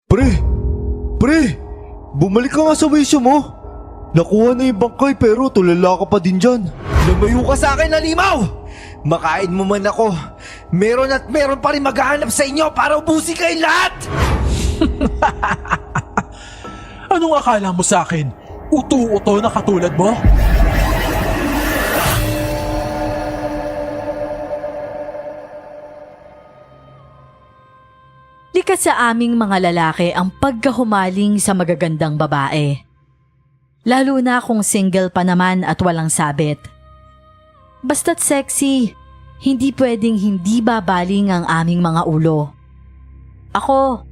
Pre! Pre! Bumalik ka nga sa wisyo mo! Nakuha na yung bangkay pero tulala ka pa din dyan. Lumayo ka sa akin, Halimaw! Makain mo man ako. Meron at meron pa rin maghahanap sa inyo para ubusin kayo lahat! Anong akala mo sa akin? Uto-uto na katulad mo? Likas sa aming mga lalaki ang pagkahumaling sa magagandang babae. Lalo na kung single pa naman at walang sabit. Basta't sexy, hindi pwedeng hindi babaling ang aming mga ulo. Ako,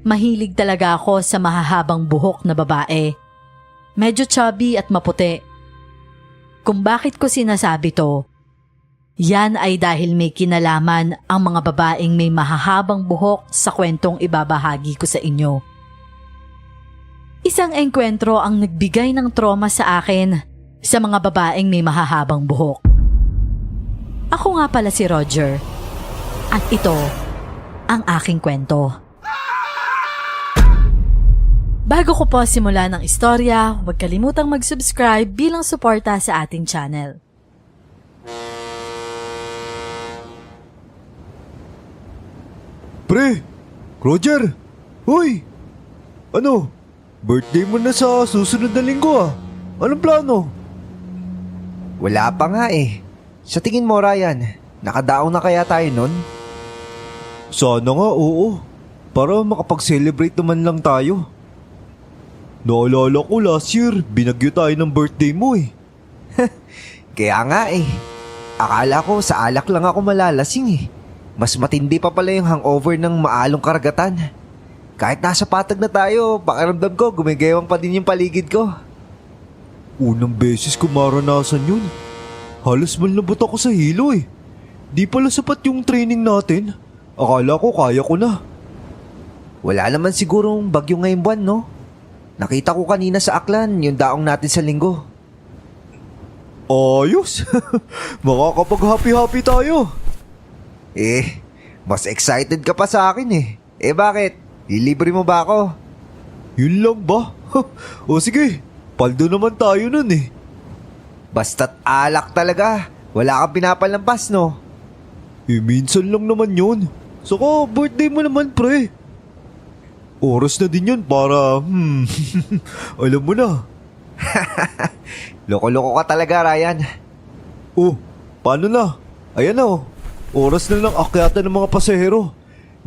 mahilig talaga ako sa mahahabang buhok na babae. Medyo chubby at maputi. Kung bakit ko sinasabi to, yan ay dahil may kinalaman ang mga babaeng may mahahabang buhok sa kwentong ibabahagi ko sa inyo. Isang engkwentro ang nagbigay ng trauma sa akin sa mga babaeng may mahahabang buhok. Ako nga pala si Roger at ito ang aking kwento. Bago ko po simulan ang istorya, huwag kalimutang mag-subscribe bilang suporta sa ating channel. Pre! Roger! Hoy! Ano? Birthday mo na sa susunod na linggo ah. Anong plano? Wala pa nga eh. Sa tingin mo, Ryan, nakadaong na kaya tayo nun? Sana nga oo. Para makapag-celebrate naman lang tayo. Naalala ko last year, binagyo tayo ng birthday mo eh. Kaya nga eh. Akala ko sa alak lang ako malalasing eh. Mas matindi pa pala yung hangover ng maalong karagatan. Kahit nasa patag na tayo, pakiramdam ko gumigewang pa din yung paligid ko. Unang beses ko maranasan yun. Halos malambot ako sa hilo eh. Di pala sapat yung training natin. Akala ko kaya ko na. Wala naman sigurong bagyo ngayong buwan, no? Nakita ko kanina sa Aklan yung daong natin sa linggo. Ayos! Makakapag-happy-happy tayo. Mas excited ka pa sa akin eh. Bakit? Ilibre mo ba ako? Yun lang ba? O sige, paldo naman tayo nun eh. Basta't alak talaga. Wala kang pinapalampas, no? Minsan lang naman yun. Saka birthday mo naman pre. Oras na din yun para, alam mo na. Loko-loko ka talaga, Ryan. Oh, paano na? Ayan na oh. Oras na lang akyatan ng mga pasahero.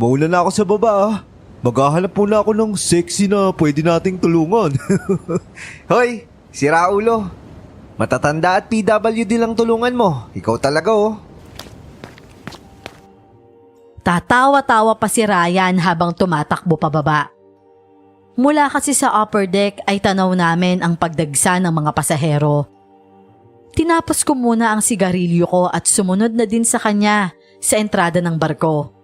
Mauna na ako sa baba ah. Maghahanap muna ako ng sexy na pwede nating tulungan. Hoy, si Raulo. Matatanda at PWD lang tulungan mo. Ikaw talaga oh. Tatawa-tawa pa si Ryan habang tumatakbo pababa. Mula kasi sa upper deck ay tanaw namin ang pagdagsa ng mga pasahero. Tinapos ko muna ang sigarilyo ko at sumunod na din sa kanya sa entrada ng barko.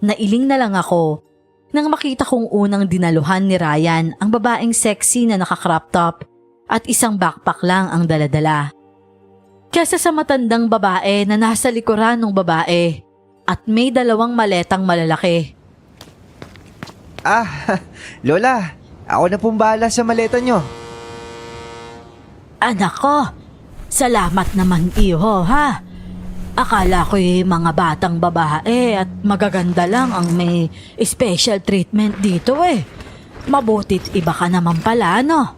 Nailing na lang ako nang makita kong unang dinaluhan ni Ryan ang babaeng sexy na naka-crop top at isang backpack lang ang daladala. Kesa sa matandang babae na nasa likuran ng babae at may dalawang maletang malalaki. Lola, ako na pong bahala sa maleta nyo. Anak ko, salamat naman iho ha. Akala ko mga batang babae at magaganda lang ang may special treatment dito eh. Mabutit iba ka naman pala no?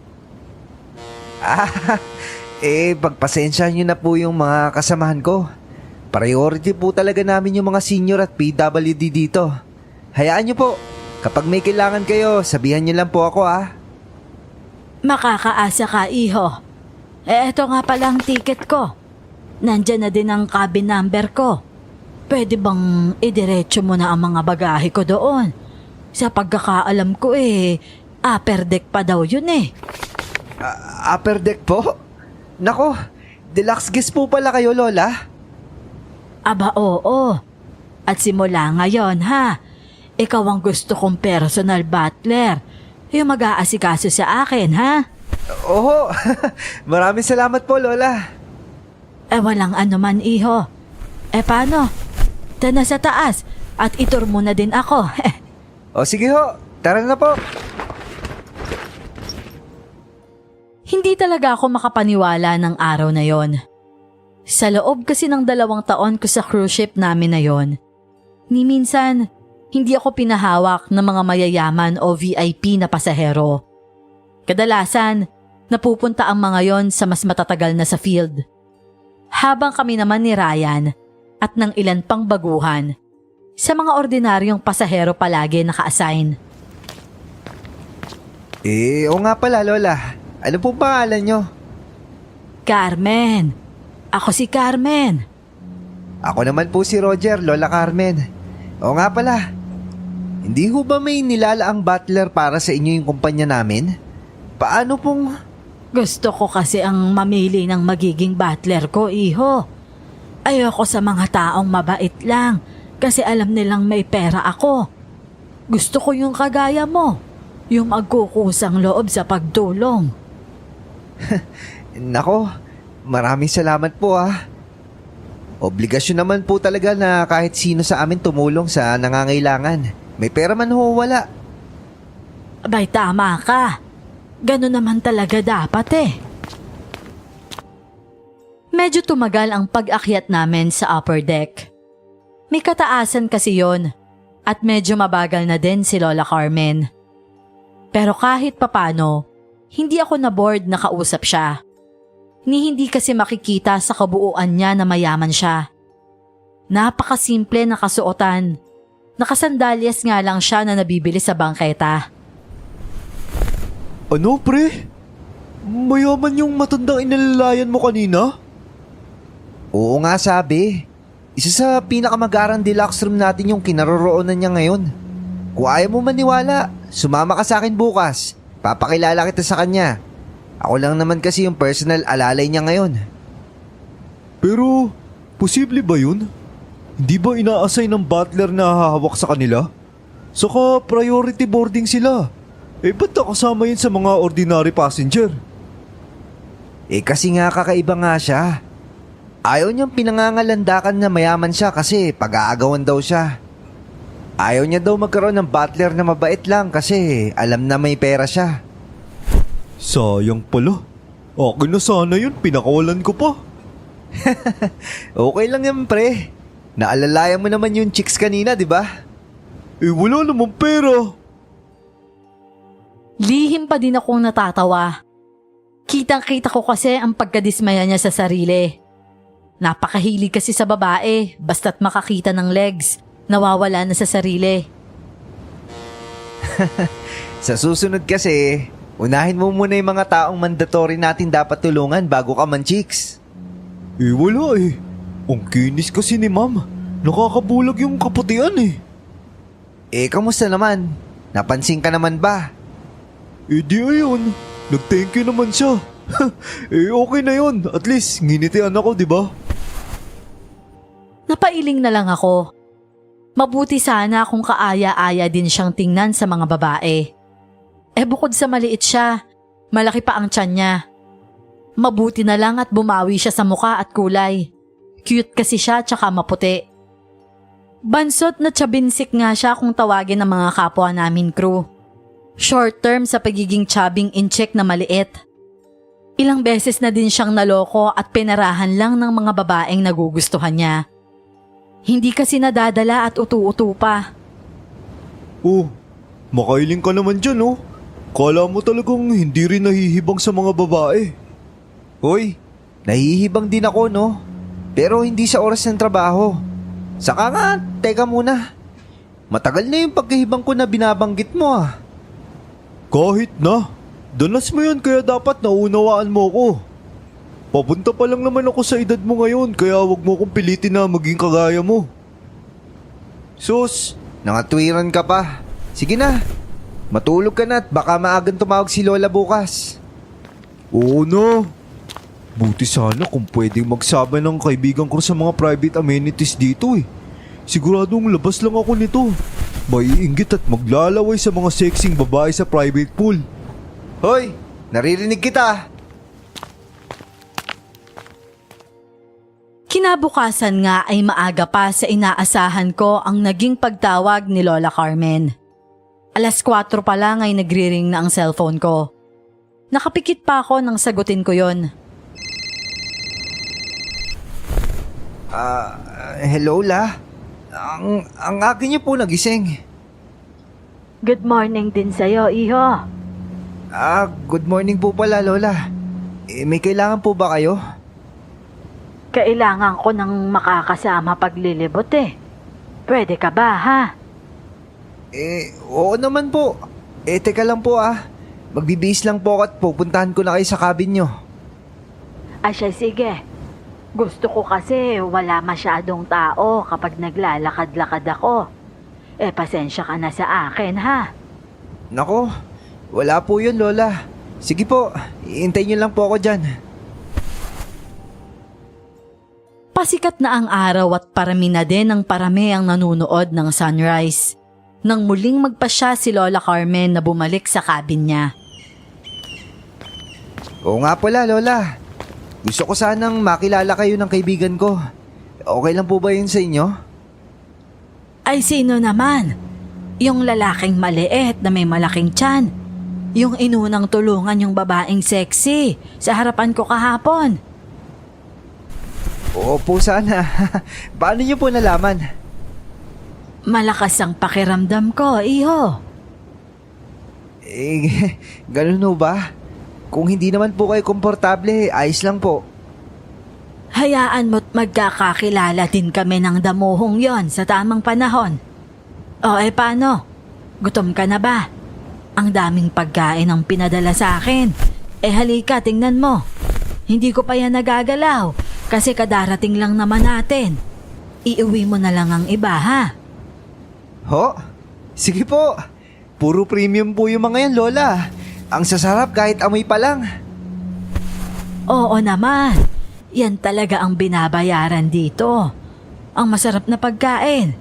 Pagpasensya nyo na po yung mga kasamahan ko. Priority po talaga namin yung mga senior at PWD dito. Hayaan nyo po, kapag may kailangan kayo, sabihan nyo lang po ako ah. Makakaasa ka iho. Eto nga palang ticket ko. Nandyan na din ang cabin number ko. Pwede bang idiretso mo na ang mga bagahe ko doon? Sa pagkakaalam ko upper deck pa daw yun eh. Upper deck po? Nako, deluxe guest po pala kayo, Lola. Aba oo. At simula ngayon ha, ikaw ang gusto kong personal butler. Yung mag-aasikaso sa akin ha. Oo, maraming salamat po, Lola. Walang anuman iho. Paano? Tana sa taas at itur mo na din ako. O sige ho, Tara na po. Hindi talaga ako makapaniwala ng araw na yon. Sa loob kasi ng 2 taon ko sa cruise ship namin na yon, ni minsan, hindi ako pinahawak ng mga mayayaman o VIP na pasahero. Kadalasan, napupunta ang mga yon sa mas matatagal na sa field. Habang kami naman ni Ryan at ng ilan pang baguhan, sa mga ordinaryong pasahero palagi naka-assign. Oo nga pala, Lola. Ano po pangalan nyo? Carmen. Ako si Carmen. Ako naman po si Roger, Lola Carmen. Oo nga pala. Hindi ho ba may nilalaang butler para sa inyo yung kumpanya namin? Paano pong... Gusto ko kasi ang mamili ng magiging butler ko, iho. Ayoko sa mga taong mabait lang kasi alam nilang may pera ako. Gusto ko yung kagaya mo, yung magkukusang loob sa pagtulong. Nako, maraming salamat po ah. Obligasyon naman po talaga na kahit sino sa amin tumulong sa nangangailangan. May pera man ho wala. Abay, tama ka. Ganun naman talaga dapat eh. Medyo tumagal ang pag-akyat namin sa upper deck. May kataasan kasi yon at medyo mabagal na din si Lola Carmen. Pero kahit papano, hindi ako na-bored na kausap siya. Ni hindi kasi makikita sa kabuuan niya na mayaman siya. Napakasimple na kasuotan. Nakasandalyas nga lang siya na nabibili sa bangketa. Ano, pre? Mayaman yung matandang inalalayan mo kanina? Oo nga sabi. Isa sa pinakamagarang deluxe room natin yung kinaroroonan niya ngayon. Kung ayaw mo maniwala, sumama ka sa akin bukas. Papakilala kita sa kanya. Ako lang naman kasi yung personal alalay niya ngayon. Pero, posible ba yun? Hindi ba ina-assign ng butler na hahawak sa kanila? Saka priority boarding sila. Ba't nakasama yun sa mga ordinary passenger? Kasi nga kakaiba nga siya. Ayaw niyang pinangangalandakan na mayaman siya kasi pag-aagawan daw siya. Ayaw niya daw magkaroon ng butler na mabait lang kasi alam na may pera siya. Sayang pala. Akin na sana yun, pinakawalan ko pa. Okay lang yan pre. Naalalayan mo naman yung chicks kanina, di ba? Wala namang pera. Lihim pa din akong natatawa. Kitang-kita ko kasi ang pagkadismaya niya sa sarili. Napakahilig kasi sa babae, basta't makakita ng legs, nawawala na sa sarili. Sa susunod kasi, unahin mo muna yung mga taong mandatory natin dapat tulungan bago ka man chicks. Wala eh. Ang kinis kasi ni ma'am. Nakakabulag yung kaputian eh. Kamusta naman? Napansin ka naman ba? Di ayun. Nag-thank you naman siya. Okay na yun. At least, nginitian ako, di ba? Napailing na lang ako. Mabuti sana kung kaaya-aya din siyang tingnan sa mga babae. Bukod sa maliit siya, malaki pa ang tiyan niya. Mabuti na lang at bumawi siya sa muka at kulay. Cute kasi siya tsaka maputi. Bansot na tsabinsik nga siya kung tawagin ng mga kapwa namin crew. Short term sa pagiging tsabing incheck na maliit. Ilang beses na din siyang naloko at pinarahan lang ng mga babaeng nagugustuhan niya. Hindi kasi nadadala at utu-utu pa. Oh, makailing ka naman dyan oh. Kala mo talagang hindi rin nahihibang sa mga babae. Hoy, nahihibang din ako no? Pero hindi sa oras ng trabaho. Saka nga, teka muna. Matagal na yung pagkahibang ko na binabanggit mo ah. Kahit na. Danas mo yan kaya dapat naunawaan mo ko. Papunta pa lang naman ako sa edad mo ngayon kaya wag mo akong pilitin na maging kagaya mo. Sus, nangatwiran ka pa. Sige na, matulog ka na at baka maagang tumawag si Lola bukas. Oo na. Buti sana kung pwedeng magsama ng kaibigan ko sa mga private amenities dito eh. Siguradong labas lang ako nito. Maiinggit at maglalaway sa mga sexing babae sa private pool. Hoy, naririnig kita. Kinabukasan nga ay maaga pa sa inaasahan ko ang naging pagtawag ni Lola Carmen. 4:00 pa lang ay nagri-ring na ang cellphone ko. Nakapikit pa ako nang sagutin ko yon. Hello, La. Ang akin niyo po nagising. Good morning din sa'yo, iho. Good morning po pala, Lola. May kailangan po ba kayo? Kailangan ko ng makakasama paglilibot eh. Pwede ka ba, ha? Oo naman po. Teka lang po Magbibihis lang po ako at pupuntahan ko na kayo sa cabin nyo. Asya, sige. Gusto ko kasi wala masyadong tao kapag naglalakad-lakad ako. Pasensya ka na sa akin, ha? Nako, wala po yun, Lola. Sige po, iintayin nyo lang po ako dyan. Pasikat na ang araw at parami na din ang parami ang nanunood ng sunrise. Nang muling magpasya si Lola Carmen na bumalik sa cabin niya. Oo nga pala, Lola. Gusto ko sanang makilala kayo ng kaibigan ko. Okay lang po ba yun sa inyo? Ay, sino naman? Yung lalaking maliit na may malaking tiyan. Yung inunang tulungan yung babaeng sexy sa harapan ko kahapon. Oo po sana. Paano niyo po nalaman? Malakas ang pakiramdam ko, iho. Ganun ho ba? Kung hindi naman po kayo komportable, ayos lang po. Hayaan mo't magkakakilala din kami ng damuhong yon sa tamang panahon. Paano? Gutom ka na ba? Ang daming pagkain ang pinadala sa akin. Halika, tingnan mo. Hindi ko pa yan nagagalaw kasi kadarating lang naman natin. Iuwi mo na lang ang iba, ha? Ho? Sige po. Puro premium po yung mga yan, Lola. Ang sasarap kahit amoy pa lang. Oo naman. Yan talaga ang binabayaran dito. Ang masarap na pagkain.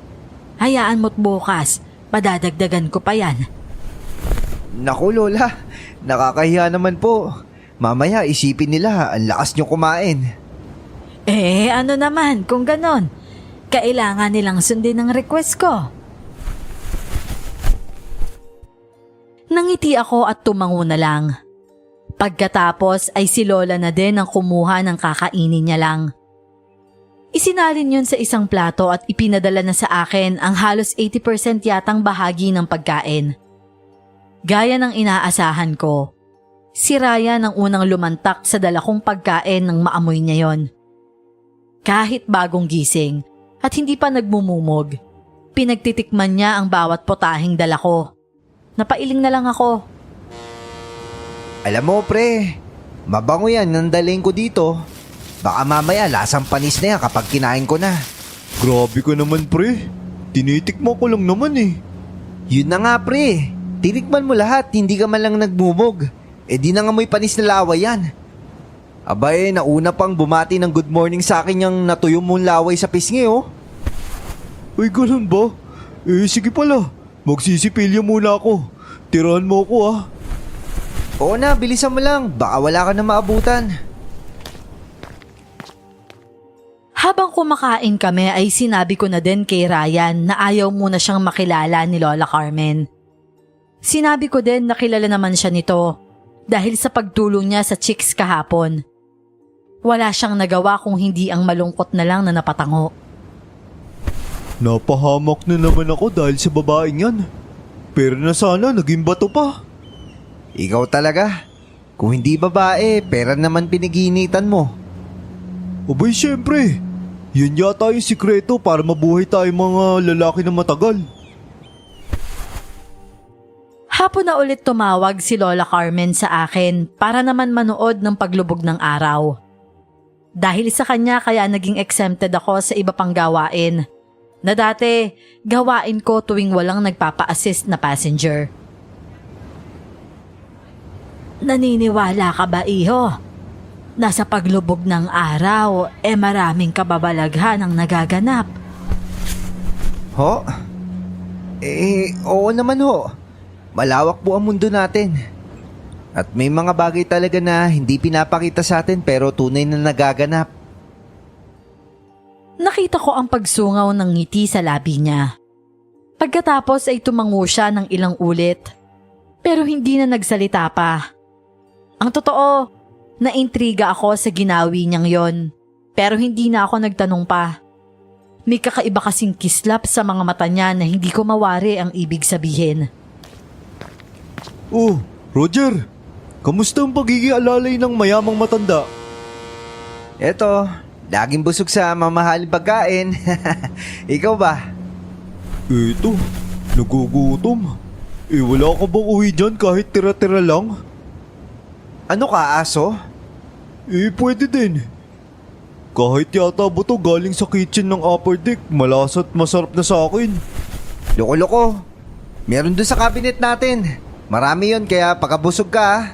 Hayaan mo't bukas, padadagdagan ko pa yan. Naku, Lola. Nakakahiya naman po. Mamaya isipin nila ang lakas nyo kumain. Ano naman kung ganon? Kailangan nilang sundin ang request ko. Nangiti ako at tumango na lang. Pagkatapos ay si Lola na din ang kumuha ng kakainin niya lang. Isinalin yun sa isang plato at ipinadala na sa akin ang halos 80% yatang bahagi ng pagkain. Gaya ng inaasahan ko, si Ryan ang unang lumantak sa dala kong pagkain nang maamoy niya yon. Kahit bagong gising at hindi pa nagmumumog, pinagtitikman niya ang bawat potahing dala ko. Napailing na lang ako. Alam mo, pre, mabango yan nang dalhin ko dito. Baka mamaya lasang panis na yan kapag kinain ko na. Grabe ka naman, pre. Tinitikman ko lang naman eh. Yun na nga, pre. Tinikman mo lahat, hindi ka man lang nagmumog. Di na nga mo'y panis na laway yan. Abay, nauna pang bumati ng good morning sa akin yung natuyong mong laway sa pisngi, oh. Uy, ganun ba? Sige pala. Magsisipilya muna ako. Tirahan mo ako, Oo na, bilisan mo lang. Baka wala ka na maabutan. Habang kumakain kami ay sinabi ko na din kay Ryan na ayaw muna siyang makilala ni Lola Carmen. Sinabi ko din na kilala naman siya nito dahil sa pagtulong niya sa chicks kahapon. Wala siyang nagawa kung hindi ang malungkot na lang na napatango. Napahamak na naman ako dahil sa babaeng yan. Pero na sana naging bato pa. Ikaw talaga. Kung hindi babae, pera naman pinaginitan mo. Abay, syempre. Yan yata yung sikreto para mabuhay tayo mga lalaki na matagal. Hapon na ulit tumawag si Lola Carmen sa akin para naman manood ng paglubog ng araw. Dahil sa kanya kaya naging exempted ako sa iba pang gawain na dati gawain ko tuwing walang nagpapa-assist na passenger. Naniniwala ka ba, iho? Nasa paglubog ng araw, maraming kababalaghan ang nagaganap. Ho? Oo naman ho. Malawak po ang mundo natin. At may mga bagay talaga na hindi pinapakita sa atin pero tunay na nagaganap. Nakita ko ang pagsungaw ng ngiti sa labi niya. Pagkatapos ay tumango siya ng ilang ulit, pero hindi na nagsalita pa. Ang totoo, naintriga ako sa ginawi niyang yon, pero hindi na ako nagtanong pa. May kakaiba kasing kislap sa mga mata niya na hindi ko mawari ang ibig sabihin. Oh, Roger! Kamusta ang pagiging alalay ng mayamang matanda? Eto, laging busog sa mamahaling pagkain. Ikaw ba? Eto, nagugutom. Wala ka bang uwi dyan kahit tira-tira lang? Ano ka, aso? Pwede din. Kahit yata buto galing sa kitchen ng upper deck, malasa at masarap na sa akin. Loko-loko. Meron doon sa cabinet natin. Marami yon kaya pakabusog ka ah.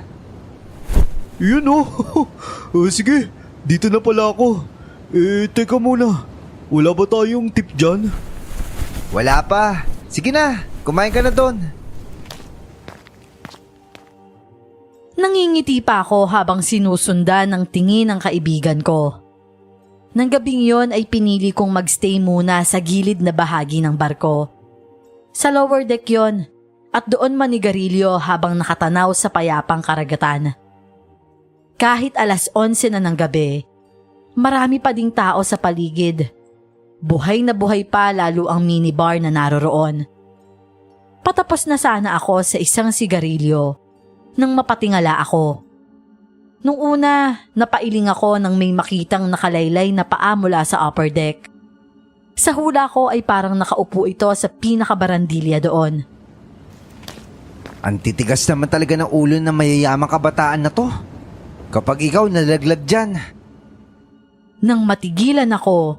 Yun oh. Sige, dito na pala ako. Teka muna. Wala ba tayong tip dyan? Wala pa. Sige na, kumain ka na doon. Nangingiti pa ako habang sinusundan ng tingin ng kaibigan ko. Nang gabing yon ay pinili kong magstay muna sa gilid na bahagi ng barko. Sa lower deck yon, at doon manigarilyo habang nakatanaw sa payapang karagatan. Kahit alas 11 na ng gabi, marami pa ding tao sa paligid. Buhay na buhay pa lalo ang minibar na naroroon. Patapos na sana ako sa isang sigarilyo nang mapatingala ako. Nung una, napailing ako nang may makitang nakalaylay na paa mula sa upper deck. Sa hula ko ay parang nakaupo ito sa pinakabarandilya doon. Ang titigas naman talaga ng ulo ng mayayamang kabataan na to. Kapag ikaw nalaglag dyan. Nang matigilan ako,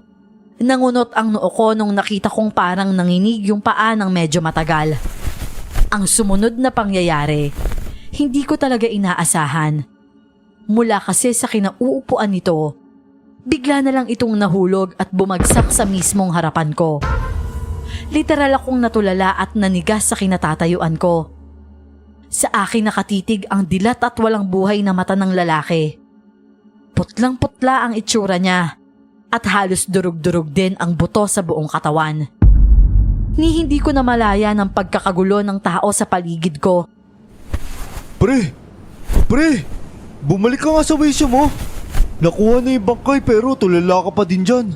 nangunot ang noo ko nung nakita kong parang nanginig yung paa ng medyo matagal. Ang sumunod na pangyayari, hindi ko talaga inaasahan. Mula kasi sa kinauupuan nito, bigla na lang itong nahulog at bumagsak sa mismong harapan ko. Literal akong natulala at nanigas sa kinatatayuan ko. Sa akin nakatitig ang dilat at walang buhay na mata ng lalaki. Putlang-putla ang itsura niya at halos durug-durug din ang buto sa buong katawan. Ni hindi ko na malaya ng pagkakagulo ng tao sa paligid ko. Pre! Bumalik ka nga sa wisyo mo. Nakuha na yung bangkay pero tulala ka pa din dyan.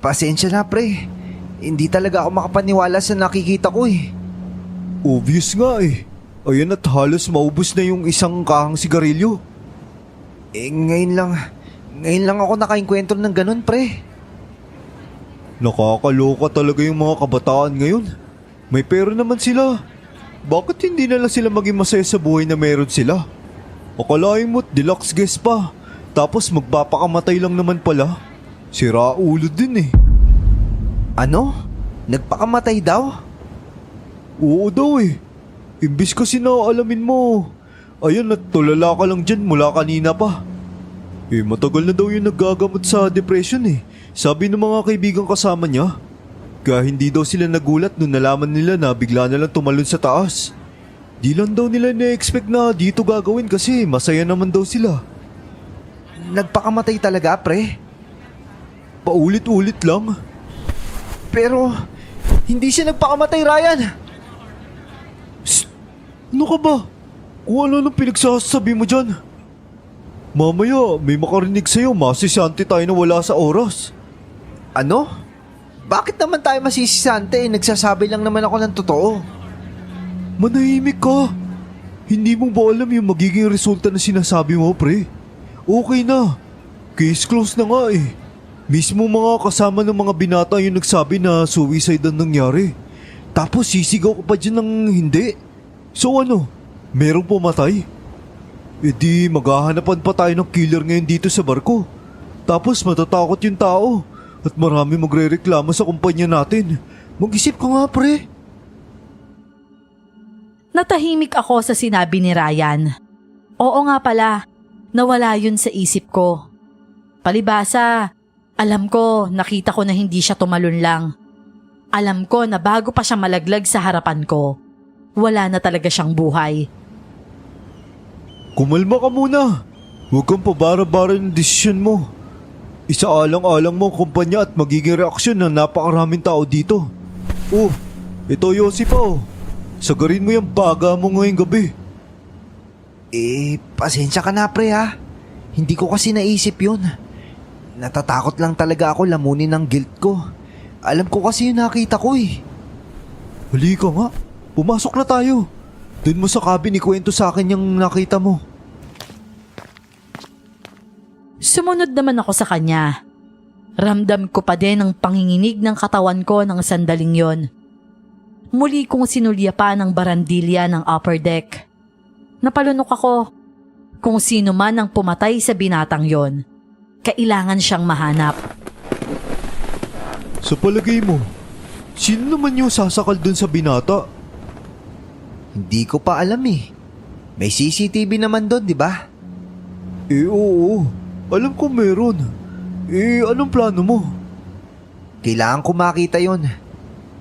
Pasensya na pre. Hindi talaga ako makapaniwala sa nakikita ko eh. Obvious nga eh. Ayan at halos maubos na yung isang kahang sigarilyo. Ngayon lang ako nakainkwentro ng ganun pre. Nakakaloka talaga yung mga kabataan ngayon. May pera naman sila. Bakit hindi na lang sila maging masaya sa buhay na meron sila? Akalain mo't deluxe guest pa. Tapos magpapakamatay lang naman pala. Sira ulo din eh. Ano? Nagpakamatay daw? Oo daw eh. Imbis kasi na alamin mo. Ayun at tulala ka lang dyan mula kanina pa. Matagal na daw yung naggagamot sa depression eh. Sabi ng mga kaibigan kasama niya. Kaya hindi daw sila nagulat nung nalaman nila na bigla na lang tumalon sa taas. Di lang daw nila na-expect na dito gagawin kasi masaya naman daw sila. Nagpakamatay talaga pre? Paulit-ulit lang. Pero hindi siya nagpakamatay Ryan. Ano ka ba? Kung ano nang pinagsasabi mo dyan? Mamaya may makarinig sa'yo, masisante tayo na wala sa oras. Ano? Bakit naman tayo masisisante? Nagsasabi lang naman ako ng totoo. Manahimik ka. Hindi mo ba alam yung magiging resulta na sinasabi mo, pre? Okay na. Case closed na nga eh. Mismo mga kasama ng mga binata yung nagsabi na suicide ang nangyari. Tapos sisigaw ko pa dyan ng hindi. So ano? Merong pumatay? Di maghahanapan pa tayo ng killer ngayon dito sa barko. Tapos matatakot yung tao. At marami magre-reklamo sa kumpanya natin. Mag-isip ka nga, pre. Natahimik ako sa sinabi ni Ryan. Oo nga pala, nawala yun sa isip ko. Palibasa, alam ko, nakita ko na hindi siya tumalon lang. Alam ko na bago pa siya malaglag sa harapan ko, wala na talaga siyang buhay. Kumalma ka muna. Huwag kang pabara-bara ng desisyon mo. Isaalang-alang mo ang kumpanya at magiging reaksyon ng napakaraming tao dito. Oh, ito Yossi pa oh. Sagarin mo yung baga mo ngayong gabi. Pasensya ka na pre ha. Hindi ko kasi naisip yun. Natatakot lang talaga ako lamunin ng guilt ko. Alam ko kasi yung nakita ko eh. Halika nga, pumasok na tayo. Doon mo sa cabin ikwento sa akin yung nakita mo. Sumunod naman ako sa kanya. Ramdam ko pa din ang panginginig ng katawan ko ng sandaling yon. Muli kong sinulya pa ng barandilya ng upper deck. Napalunok ako. Kung sino man ang pumatay sa binatang yon, kailangan siyang mahanap. Sa palagay mo, sino naman yung sasakal dun sa binata? Hindi ko pa alam eh. May CCTV naman doon, di ba? Oo. Alam ko meron. Anong plano mo? Kailangan ko makita yon.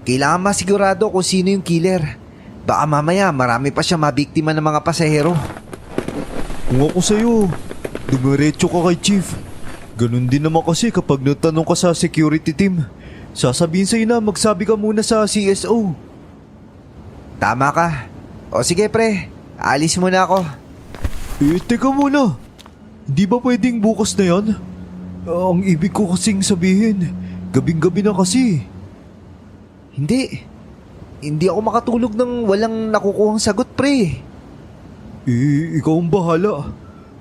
Kailangan masigurado kung sino yung killer. Baka mamaya marami pa siya mabiktima ng mga pasahero. Kung ako sa'yo, dumiretso ka kay Chief. Ganun din naman kasi kapag natanong ka sa security team, sasabihin sa'yo na magsabi ka muna sa CSO. Tama ka. O sige pre, alis muna ako. Teka muna. Di ba pwedeng bukas na yan? Ang ibig ko kasing sabihin, gabing-gabi na kasi. Hindi ako makatulog nang walang nakukuhang sagot pre. Ikaw ang bahala.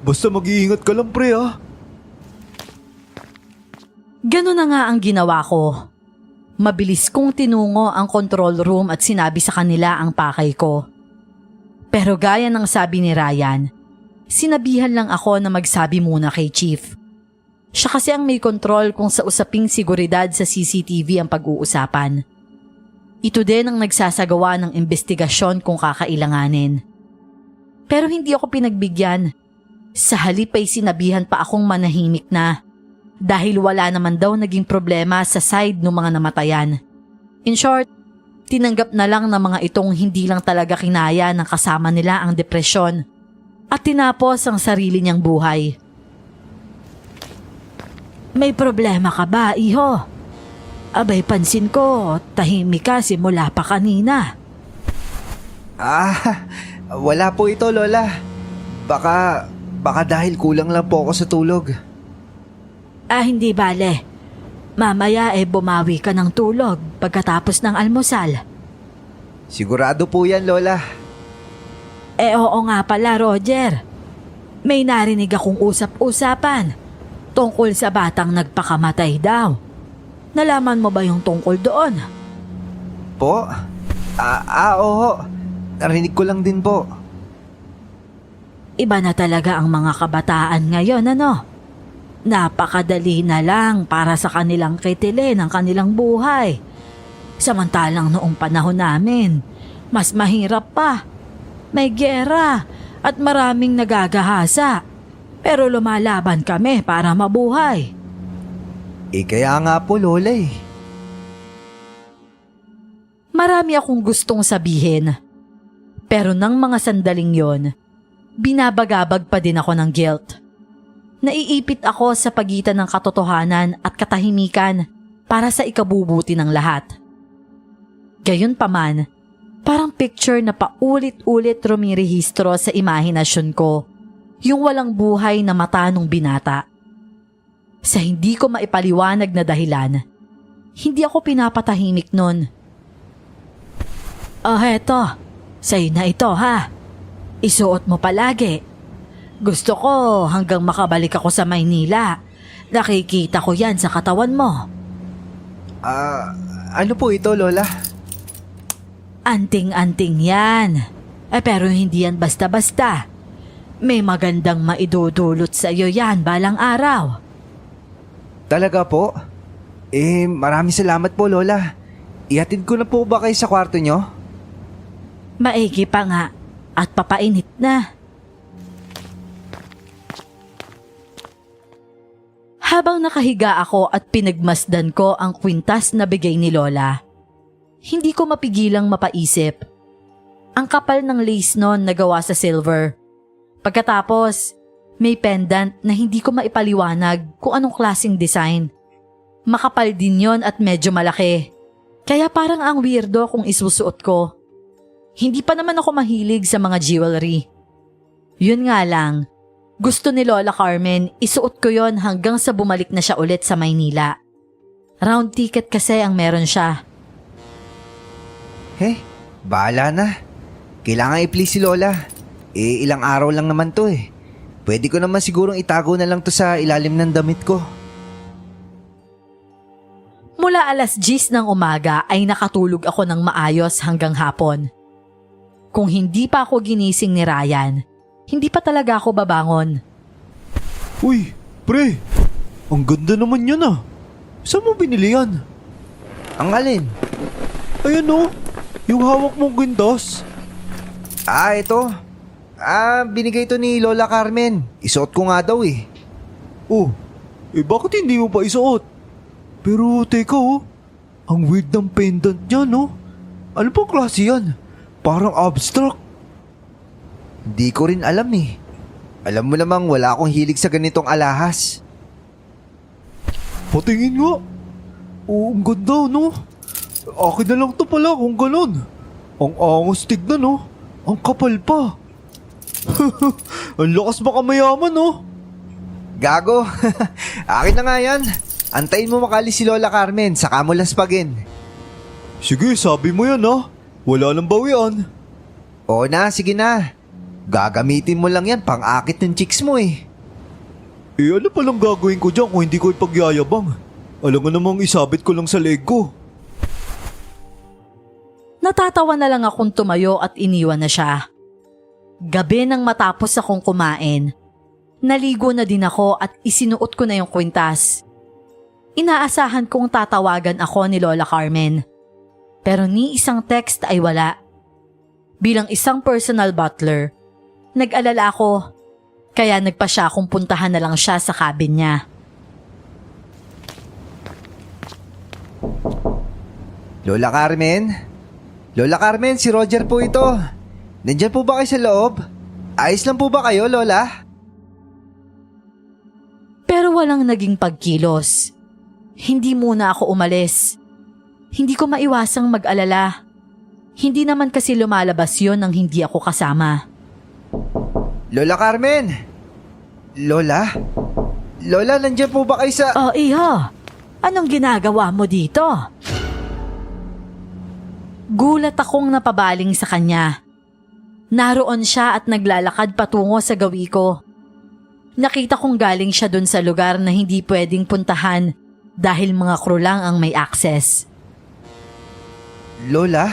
Basta mag-iingat ka lang pre ha. Ganun na nga ang ginawa ko. Mabilis kong tinungo ang control room at sinabi sa kanila ang pakay ko. Pero gaya ng sabi ni Ryan, sinabihan lang ako na magsabi muna kay Chief. Siya kasi ang may kontrol kung sa usaping seguridad sa CCTV ang pag-uusapan. Ito din ang nagsasagawa ng investigasyon kung kakailanganin. Pero hindi ako pinagbigyan. Sa halip ay sinabihan pa akong manahimik na dahil wala naman daw naging problema sa side ng mga namatayan. In short, tinanggap na lang ng mga itong hindi lang talaga kinaya ng kasama nila ang depresyon at tinapos ang sarili niyang buhay. May problema ka ba, iho? Abay, pansin ko, tahimik ka simula pa kanina. Wala po ito, Lola. Baka dahil kulang lang po ako sa tulog. Hindi bale. Mamaya bumawi ka ng tulog pagkatapos ng almusal. Sigurado po yan, Lola. Oo nga pala, Roger. May narinig akong usap-usapan tungkol sa batang nagpakamatay daw. Nalaman mo ba yung tungkol doon? Po? Oo. Narinig ko lang din po. Iba na talaga ang mga kabataan ngayon, ano? Napakadali na lang para sa kanilang kitilin ang kanilang buhay. Samantalang noong panahon namin, mas mahirap pa. May giyera at maraming nagagahasa. Pero lumalaban kami para mabuhay. Kaya nga po, Lola eh. Marami akong gustong sabihin. Pero nang mga sandaling yon, binabagabag pa din ako ng guilt. Naiipit ako sa pagitan ng katotohanan at katahimikan para sa ikabubuti ng lahat. Gayunpaman, parang picture na paulit-ulit rumirehistro sa imahinasyon ko, yung walang buhay na mata nung binata. Sa hindi ko maipaliwanag na dahilan, hindi ako pinapatahimik nun. Heto, sa'yo na ito ha. Isuot mo palagi. Gusto ko hanggang makabalik ako sa Maynila. Nakikita ko yan sa katawan mo. Ano po ito, Lola? Anting-anting yan. Pero hindi yan basta-basta. May magandang maidudulot sa iyo yan balang araw. Talaga po? Maraming salamat po, Lola. Ihatid ko na po ba kayo sa kwarto nyo? Maigi pa nga at papainit na. Habang nakahiga ako at pinagmasdan ko ang kwintas na bigay ni Lola, hindi ko mapigilang mapaisip. Ang kapal ng lace nun na gawa sa silver. Pagkatapos, May pendant na hindi ko maipaliwanag kung anong klaseng design. Makapal din yon at medyo malaki. Kaya parang ang weirdo kung isusuot ko. Hindi pa naman ako mahilig sa mga jewelry. Yun nga lang, gusto ni Lola Carmen isuot ko yon hanggang sa bumalik na siya ulit sa Maynila. Round ticket kasi ang meron siya. Bahala na. Kailangan i-please si Lola. Ilang araw lang naman to eh. Pwede ko naman sigurong itago na lang to sa ilalim ng damit ko. Mula 10:00 ng umaga ay nakatulog ako ng maayos hanggang hapon. Kung hindi pa ako ginising ni Ryan, hindi pa talaga ako babangon. Uy, pre. Ang ganda naman yan ah. Saan mo binili yan? Ang alin? Ayan oh. Yung hawak mong gindas. Ito. Binigay to ni Lola Carmen. Isuot ko nga daw eh. Oh, bakit hindi mo pa isuot? Pero teka oh. Ang weird ng pendant niya no? Ano pang klase yan? Parang abstract. Di ko rin alam eh. Alam mo namang wala akong hilig sa ganitong alahas. Patingin nga. Oh, ang ganda no? Akin na lang to pala kung ganon. Ang angas tignan no? Ang kapal pa. Ang lakas baka mayaman no? Gago. Akin na nga yan. Antayin mo makali si Lola Carmen, saka mo laspagin. Sige, sabi mo yan ha. Wala nang bawian. Oo na, sige na. Gagamitin mo lang yan pang-akit ng chicks mo eh. Ano palang gagawin ko dyan kung hindi ko ipagyayabang? Alam mo namang isabit ko lang sa leg ko. Natatawa na lang akong tumayo at iniwan na siya. Gabi nang matapos akong kumain, naligo na din ako at isinuot ko na yung kwintas. Inaasahan kong tatawagan ako ni Lola Carmen. Pero ni isang text ay wala. Bilang isang personal butler, nag-alala ako. Kaya nagpa siya kung puntahan na lang siya sa cabin niya. Lola Carmen? Lola Carmen, si Roger po ito. Nandyan po ba kayo sa loob? Ayos lang po ba kayo, Lola? Pero walang naging pagkilos. Hindi muna ako umalis. Hindi ko maiwasang mag-alala. Hindi naman kasi lumalabas yon nang hindi ako kasama. Lola Carmen? Lola? Lola, nandiyan po ba kayo sa... Oh, iho. Anong ginagawa mo dito? Gulat akong napabaling sa kanya. Naroon siya at naglalakad patungo sa gawi ko. Nakita kong galing siya dun sa lugar na hindi pwedeng puntahan dahil mga crew lang ang may access. Lola?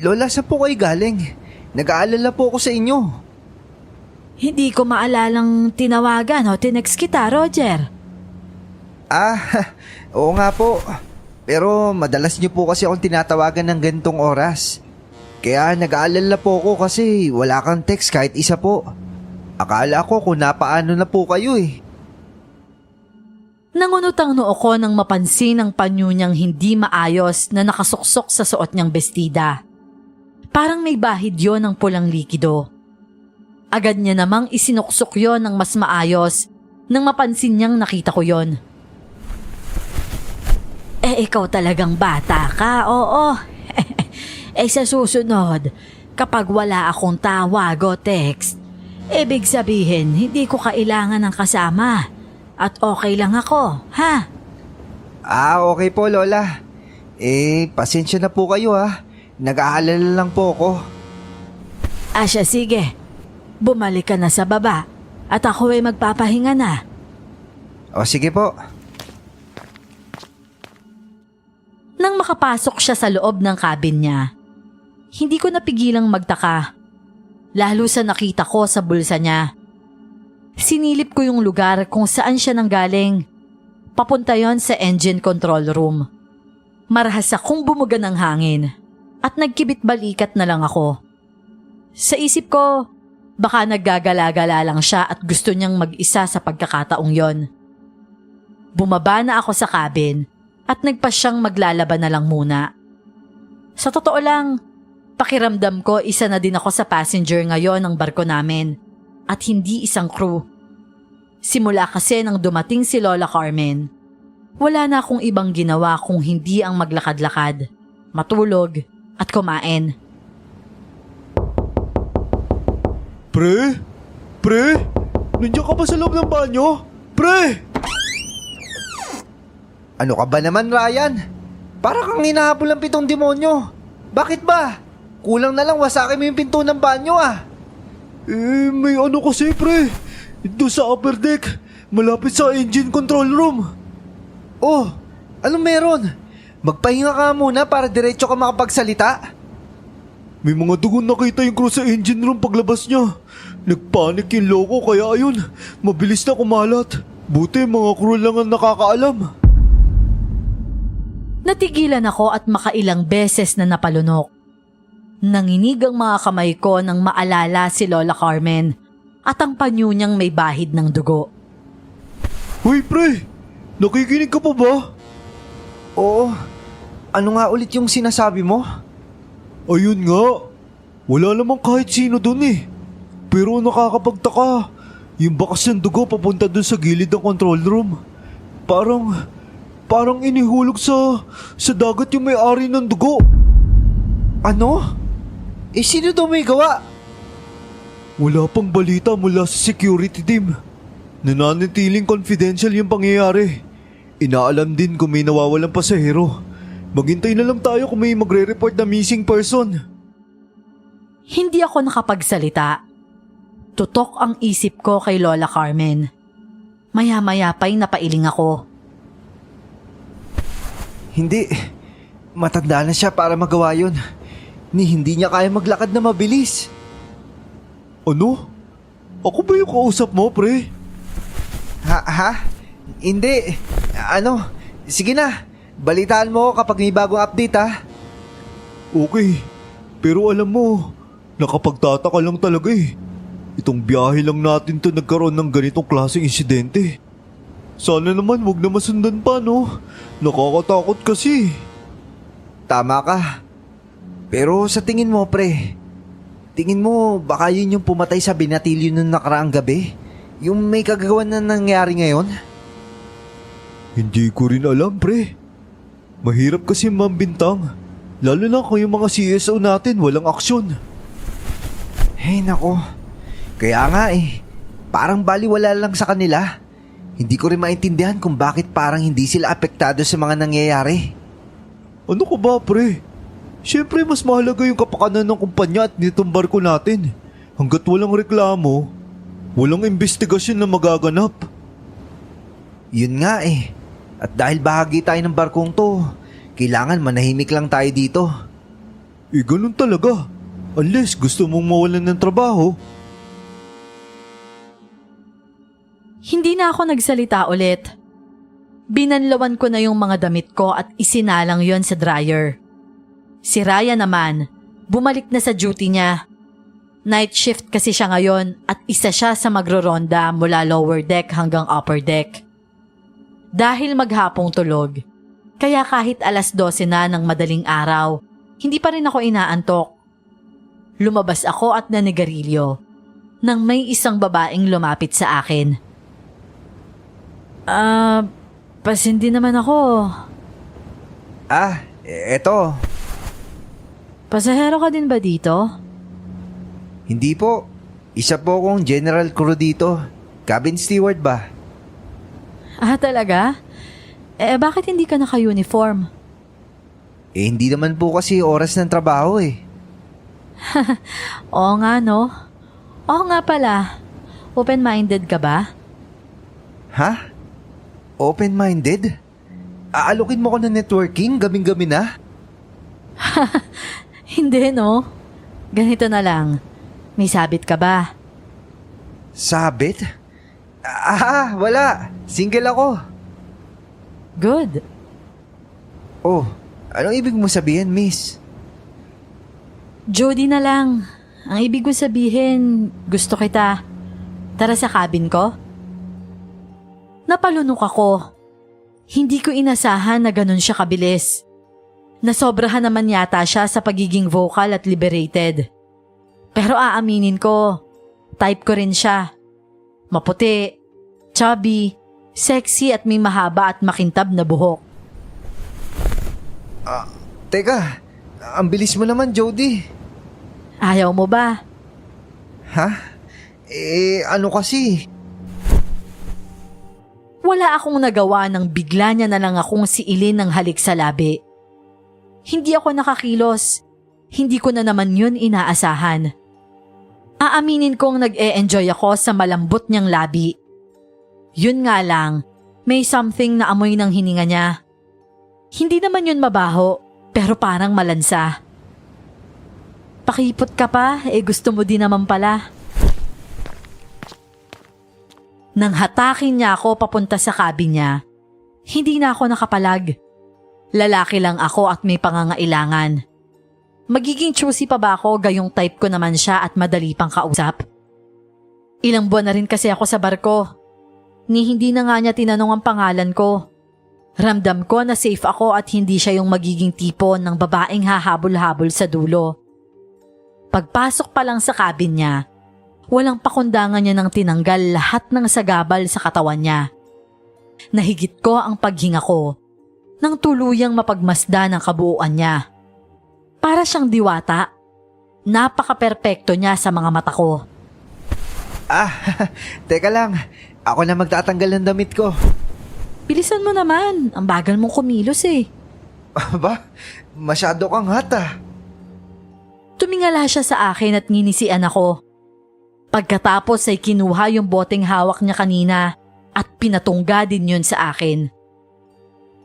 Lola, saan po kayo galing? Nag-aalala po ako sa inyo. Hindi ko maalalang tinawagan o tinext kita, Roger. Oo nga po. Pero madalas niyo po kasi akong tinatawagan ng ganitong oras. Kaya nag-aalala po ako kasi wala kang text kahit isa po. Akala ko kung napaano na po kayo eh. Nangunot ang noo ko nang mapansin ang panyo niyang hindi maayos na nakasuksok sa suot niyang bestida. Parang may bahid yon ng pulang likido. Agad niya namang isinuksok yon ng mas maayos nang mapansin niyang nakita ko yon. Ikaw talagang bata ka, oo. Sa susunod, kapag wala akong tawag o text, ibig sabihin hindi ko kailangan ng kasama at okay lang ako, ha? Okay po, Lola. Pasensya na po kayo ha. Nag-aalala lang po ako. Siya, sige. Bumalik ka na sa baba at ako ay magpapahinga na. O sige po. Nang makapasok siya sa loob ng cabin niya, hindi ko napigilang magtaka. Lalo sa nakita ko sa bulsa niya. Sinilip ko yung lugar kung saan siya nanggaling. Papunta yon sa engine control room. Marahas akong bumuga ng hangin at nagkibit-balikat na lang ako. Sa isip ko, baka naggagala-gala lang siya at gusto niyang mag-isa sa pagkakataong yon. Bumaba na ako sa cabin at nagpa siyang maglalaban na lang muna. Sa totoo lang, pakiramdam ko isa na din ako sa passenger ngayon ng barko namin at hindi isang crew. Simula kasi nang dumating si Lola Carmen, wala na akong ibang ginawa kung hindi ang maglakad-lakad, matulog at kumain. Pre? Pre? Nandiyan ka ba sa loob ng banyo? Pre! Ano ka ba naman, Ryan? Para kang hinahabol ng 7 demonyo. Bakit ba? Kulang na lang wasakin mo yung pinto ng banyo ah. May ano kasi pre. Doon sa upper deck, malapit sa engine control room. Oh, anong meron? Magpahinga ka muna para diretso ka makapagsalita. May mga dugon nakita yung crew sa engine room paglabas niya. Nagpanik yung loko kaya ayun, mabilis na kumalat. Buti mga crew lang ang nakakaalam. Natigilan ako at makailang beses na napalunok. Nanginig ang mga kamay ko nang maalala si Lola Carmen at ang panyo niyang may bahid ng dugo. Hoy pre, nakikinig ka pa ba? Oo. Ano nga ulit yung sinasabi mo? Ayun nga, wala namang kahit sino dun eh. Pero nakakapagtaka, yung bakas ng dugo papunta dun sa gilid ng control room. Parang inihulog sa dagat yung may-ari ng dugo. Ano? Sino daw may gawa? Wala pang balita mula sa security team. Nananatiling confidential yung pangyayari. Inaalam din kung may nawawalang pasahero. Maghintay na lang tayo kung may magre-report na missing person. Hindi ako nakapagsalita. Tutok ang isip ko kay Lola Carmen. Maya-maya pa'y napailing ako. Hindi. Matanda na siya para magawa yun. Hindi niya kaya maglakad na mabilis. Ano? Ako ba yung kausap mo, pre? Ha? Hindi. Sige na. Balitaan mo kapag may bagong update ha. Okay, pero alam mo, nakapagtataka lang talaga eh. Itong biyahe lang natin to nagkaroon ng ganitong klaseng insidente. Sana naman wag na masundan pa, no? Nakakatakot kasi. Tama ka. Pero sa tingin mo, pre, tingin mo baka yun yung pumatay sa binatilyo nung nakaraang gabi? Yung may kagagawan na nangyari ngayon? Hindi ko rin alam, pre. Mahirap kasi mambintang. Lalo na kung yung mga CSO natin walang aksyon. Nako. Kaya nga parang baliwala lang sa kanila. Hindi ko rin maintindihan kung bakit parang hindi sila apektado sa mga nangyayari. Ano ka ba, pre? Siyempre mas mahalaga yung kapakanan ng kumpanya at nitong barko natin. Hanggat walang reklamo, walang investigasyon na magaganap. Yun nga At dahil bahagi tayo ng barkong to, kailangan manahimik lang tayo dito. Ganun talaga. Unless gusto mong mawalan ng trabaho. Hindi na ako nagsalita ulit. Binanlawan ko na yung mga damit ko at isinalang yon sa dryer. Si Ryan naman, bumalik na sa duty niya. Night shift kasi siya ngayon at isa siya sa magroronda mula lower deck hanggang upper deck. Dahil maghapong tulog, kaya kahit 12:00 na ng madaling araw, hindi pa rin ako inaantok. Lumabas ako at nanigarilyo nang may isang babaeng lumapit sa akin. Pasindi naman ako. Eto. Pasahero ka din ba dito? Hindi po. Isa po akong general crew dito. Cabin steward ba? Talaga? Bakit hindi ka naka-uniform? Hindi naman po kasi oras ng trabaho Oo nga no. Oo nga pala. Open-minded ka ba? Ha? Open-minded? Aalukin mo ko ng networking gabing-gabi na? Hindi no. Ganito na lang. May sabit ka ba? Sabit? Wala. Single ako. Good. Oh, anong ibig mo sabihin, miss? Jody na lang. Ang ibig ko sabihin, gusto kita. Tara sa cabin ko. Napalunok ako. Hindi ko inasahan na ganun siya kabilis. Nasobrahan naman yata siya sa pagiging vocal at liberated. Pero aaminin ko, Type ko rin siya. Maputi, chubby, sexy at may mahaba at makintab na buhok. Teka, ang bilis mo naman, Jody. Ayaw mo ba? Ha? Ano kasi? Wala akong nagawa nang bigla niya na lang akong siilin ng halik sa labi. Hindi ako nakakilos. Hindi ko na naman yun inaasahan. Aaminin kong nag-e-enjoy ako sa malambot niyang labi. Yun nga lang, may something na amoy ng hininga niya. Hindi naman yun mabaho, pero parang malansa. Pakipot ka pa, gusto mo din naman pala. Nang hatakin niya ako papunta sa cabin niya, hindi na ako nakapalag. Lalaki lang ako at may pangangailangan. Magiging choosy pa ba ako gayong type ko naman siya at madali pang kausap? Ilang buwan na rin kasi ako sa barko. Ni hindi na nga niya tinanong ang pangalan ko. Ramdam ko na safe ako at hindi siya yung magiging tipo ng babaeng hahabol-habol sa dulo. Pagpasok pa lang sa cabin niya, walang pakundangan niya nang tinanggal lahat ng sagabal sa katawan niya. Nahigit ko ang paghinga ko nang tuluyang mapagmasda ng kabuuan niya. Para siyang diwata. Napaka-perpekto niya sa mga mata ko. Teka lang. Ako na magtatanggal ng damit ko. Bilisan mo naman. Ang bagal mong kumilos eh. Ba? Masyado kang hata. Tumingala siya sa akin at nginisian ako. Pagkatapos ay kinuha yung boteng hawak niya kanina at pinatungga din yun sa akin.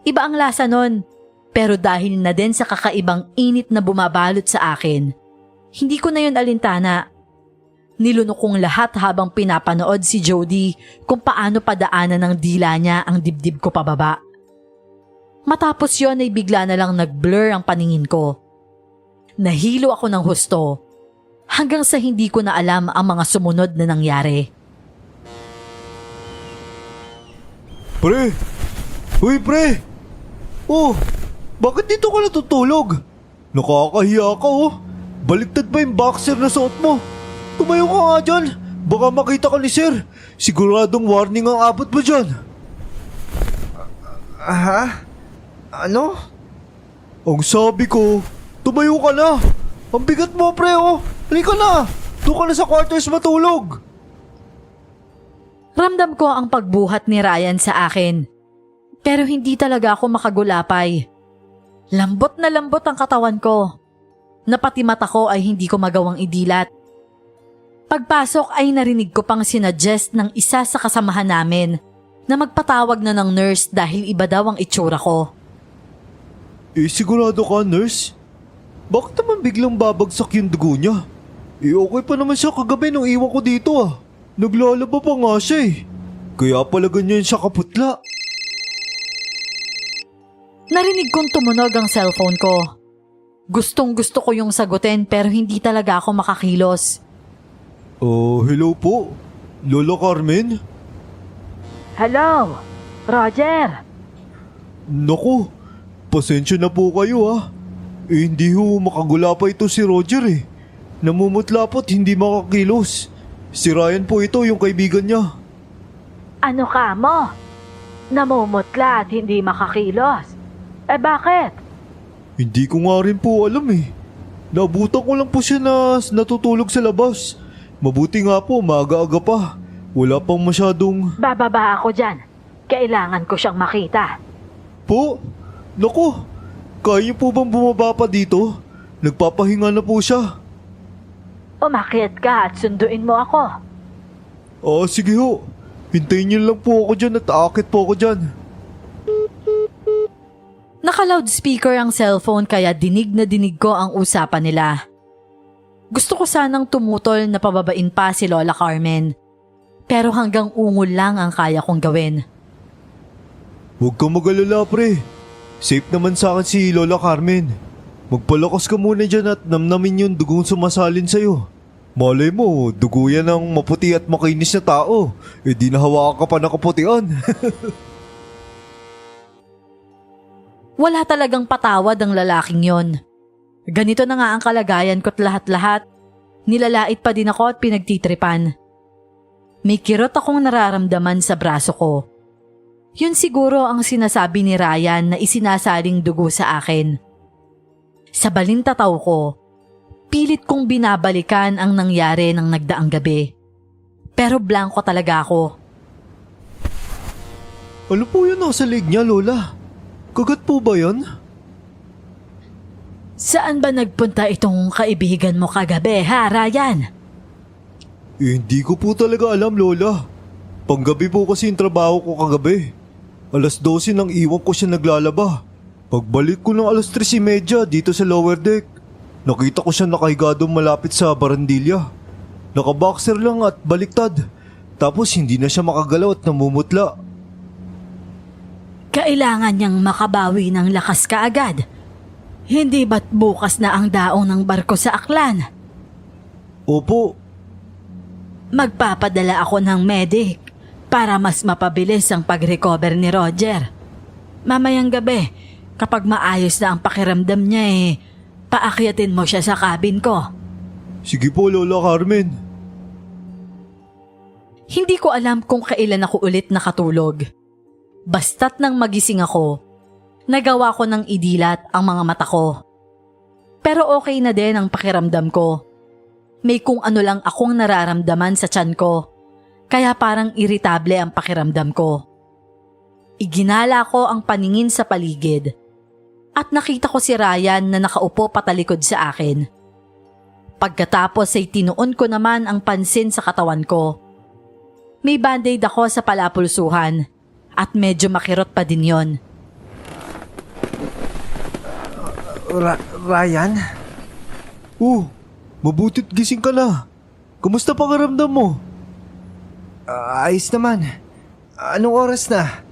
Iba ang lasa nun, pero dahil na din sa kakaibang init na bumabalot sa akin, hindi ko na yun alintana. Nilunok kong lahat habang pinapanood si Jody kung paano padaanan ng dila niya ang dibdib ko pababa. Matapos yon ay bigla na lang nag-blur ang paningin ko. Nahilo ako ng husto hanggang sa hindi ko na alam ang mga sumunod na nangyari. Pre! Uy, pre! Oh, bakit dito ka natutulog? Nakakahiya ka oh. Baliktad pa yung boxer na suot mo. Tumayo ka nga dyan. Baka makita ka ni sir. Siguradong warning ang abot mo dyan. Ha? Ano? Ang sabi ko, tumayo ka na. Ang bigat mo pre oh. Halika na. Doon ka na sa quarters matulog. Ramdam ko ang pagbuhat ni Ryan sa akin. Pero hindi talaga ako makagulapay. Lambot na lambot ang katawan ko. Napati mata ko ay hindi ko magawang idilat. Pagpasok ay narinig ko pang sinuggest ng isa sa kasamahan namin na magpatawag na ng nurse dahil iba daw ang itsura ko. Sigurado ka nurse? Bakit naman biglang babagsak yung dugo niya? Okay pa naman siya kagabi nung iwan ko dito ah. Naglalaba pa nga siya eh. Kaya pala ganyan siya kaputla. Narinig kong tumunog ang cellphone ko. Gustong gusto ko yung sagutin pero hindi talaga ako makakilos. Hello po? Lola Carmen? Hello, Roger. Naku, pasensya na po kayo ah. Hindi ho makagula pa ito si Roger eh. Namumutla po't hindi makakilos. Si Ryan po ito, yung kaibigan niya. Ano ka mo? Namumutla at hindi makakilos. Bakit? Hindi ko nga rin po alam eh. Nabutan ko lang po siya na natutulog sa labas. Mabuti nga po, maaga-aga pa. Wala pang masyadong... Bababa ako dyan. Kailangan ko siyang makita. Po? Naku, kaya niyo po bang bumaba pa dito? Nagpapahinga na po siya. Umakyat ka at sunduin mo ako. Sige ho. Hintayin niyo lang po ako dyan at aakit po ako dyan. Naka-loudspeaker ang cellphone kaya dinig na dinig ko ang usapan nila. Gusto ko sanang tumutol na pababain pa si Lola Carmen. Pero hanggang ungol lang ang kaya kong gawin. Huwag kang mag-alala pre. Safe naman sa akin si Lola Carmen. Magpalakas ka muna dyan at namnamin yung dugong sumasalin sa'yo. Malay mo, dugo yan ng maputi at makinis na tao. Di nahawakan ka pa ng kaputian. Wala talagang patawad ang lalaking yon. Ganito na nga ang kalagayan ko't lahat-lahat. Nilalait pa din ako at pinagtitripan. May kirot akong nararamdaman sa braso ko. Yun siguro ang sinasabi ni Ryan na isinasaling dugo sa akin. Sa balintataw ko, pilit kong binabalikan ang nangyari ng nagdaang gabi. Pero blanko talaga ako. Ano po yun nasa leg niya, Lola? Kagat po ba yan? Saan ba nagpunta itong kaibigan mo kagabi, ha, Ryan? Hindi ko po talaga alam, Lola. Panggabi po kasi yung trabaho ko kagabi. 12:00 nang iwan ko siya naglalaba. Pagbalik ko ng 3:30 dito sa lower deck, nakita ko siya nakahiga doon malapit sa barandilya. Nakaboxer lang at baliktad. Tapos hindi na siya makagalaw at namumutla. Kailangan niyang makabawi ng lakas kaagad. Hindi ba't bukas na ang daong ng barko sa Aklan? Opo, Magpapadala ako ng medic para mas mapabilis ang pag-recover ni Roger. Mamayang gabi, kapag maayos na ang pakiramdam niya paakyatin mo siya sa cabin ko. sige po, Lola Carmen. Hindi ko alam kung kailan ako ulit nakatulog. Basta't nang magising ako, nagawa ko ng idilat ang mga mata ko. Pero okay na din ang pakiramdam ko. May kung ano lang akong nararamdaman sa tiyan ko, kaya parang iritable ang pakiramdam ko. Iginala ko ang paningin sa paligid at nakita ko si Ryan na nakaupo patalikod sa akin. Pagkatapos ay tinuon ko naman ang pansin sa katawan ko. May band-aid ako sa palapulsuhan at medyo makirot pa din yon. Ryan? Mabutit gising ka na. Kamusta pakiramdam mo? Ayos naman. Anong oras na?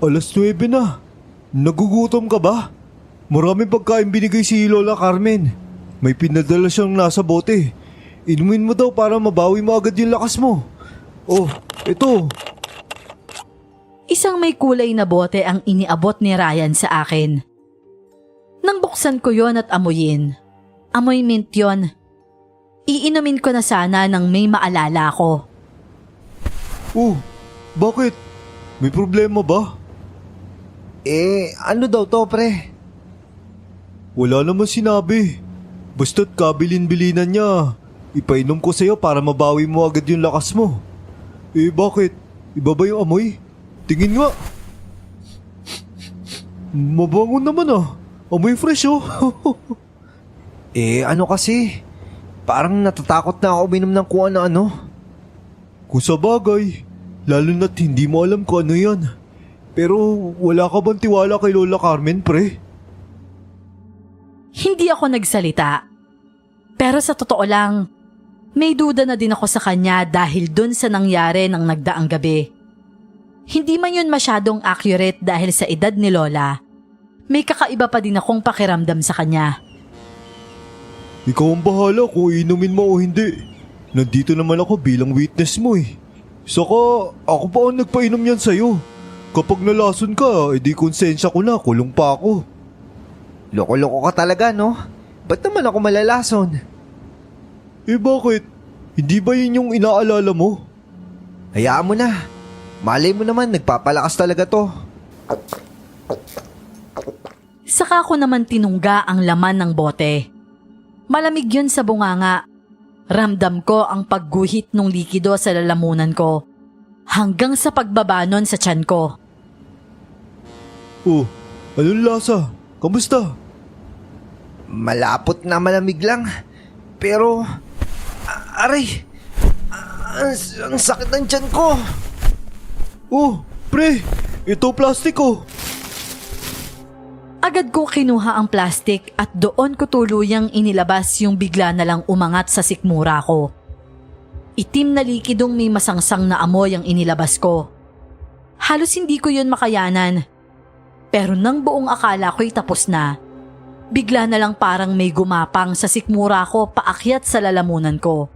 9:00 na. Nagugutom ka ba? Maraming pagkain binigay si Lola Carmen. May pinadala siyang nasa bote. Inumin mo daw para mabawi mo agad yung lakas mo. Oh, ito. Isang may kulay na bote ang iniabot ni Ryan sa akin. Nang buksan ko yon at amuyin, amoy mint yon. Iinumin ko na sana nang may maalala ko. Bakit? May problema ba? Ano daw to, pre? Wala naman sinabi. Basta't kabilin-bilinan niya. Ipainom ko sa'yo para mabawi mo agad yung lakas mo. Bakit? Iba ba yung amoy? Tingin nga. Mabango naman Amoy fresh Ano kasi? Parang natatakot na ako uminom ng kung ano-ano. Kung sa bagay, lalo na't hindi mo alam kung ano yan. Pero wala ka bang tiwala kay Lola Carmen, pre? Hindi ako nagsalita. Pero sa totoo lang, may duda na din ako sa kanya dahil dun sa nangyari ng nagdaang gabi. Hindi man yun masyadong accurate dahil sa edad ni Lola. May kakaiba pa din akong pakiramdam sa kanya. Ikaw ang bahala kung inumin mo o hindi. Nandito naman ako bilang witness mo Saka ako pa ang nagpainom yan sa'yo. Kapag nalason ka, edi konsensya ko na, kulong pa ako. Loko-loko ka talaga, no? Ba't naman ako malalason? Bakit? Hindi ba yun yung inaalala mo? Hayaan mo na. Malay mo naman, nagpapalakas talaga to. Saka ko naman tinungga ang laman ng bote. Malamig yun sa bunganga. Ramdam ko ang pagguhit ng likido sa lalamunan ko hanggang sa pagbaba nun sa tiyan ko. Anong lasa? Kamusta? Malapot na malamig lang. Pero, aray, ang sakit ng tiyan ko. Pre, ito plastic Agad ko kinuha ang plastic at doon ko tuluyang inilabas yung bigla na lang umangat sa sikmura ko. Itim na likidong may masangsang na amoy ang inilabas ko. Halos hindi ko yun makayanan. Pero nang buong akala ko'y tapos na, bigla na lang parang may gumapang sa sikmura ko paakyat sa lalamunan ko.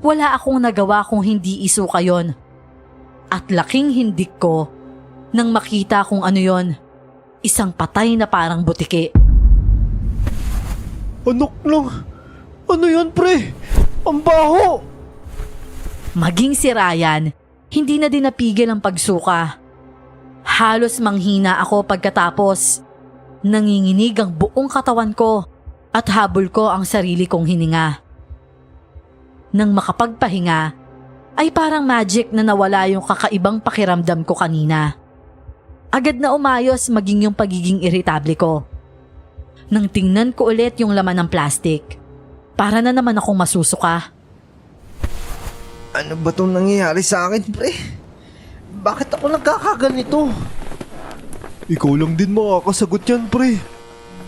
Wala akong nagawa kung hindi isuka yon. At laking hindik ko nang makita kung ano yon. Isang patay na parang butiki. Anak lang. Ano yan, pre? Ang baho! Maging si Ryan, hindi na din napigil ang pagsuka. Halos manghina ako pagkatapos. Nanginginig ang buong katawan ko at habol ko ang sarili kong hininga. Nang makapagpahinga, ay parang magic na nawala yung kakaibang pakiramdam ko kanina. Agad na umayos maging yung pagiging irritable ko. Nang tingnan ko ulit yung laman ng plastic, para na naman akong masusuka. Ano ba itong nangyayari sa akin, pre? Bakit ako nagkakaganito? Ikaw lang din makakasagot yan, pre.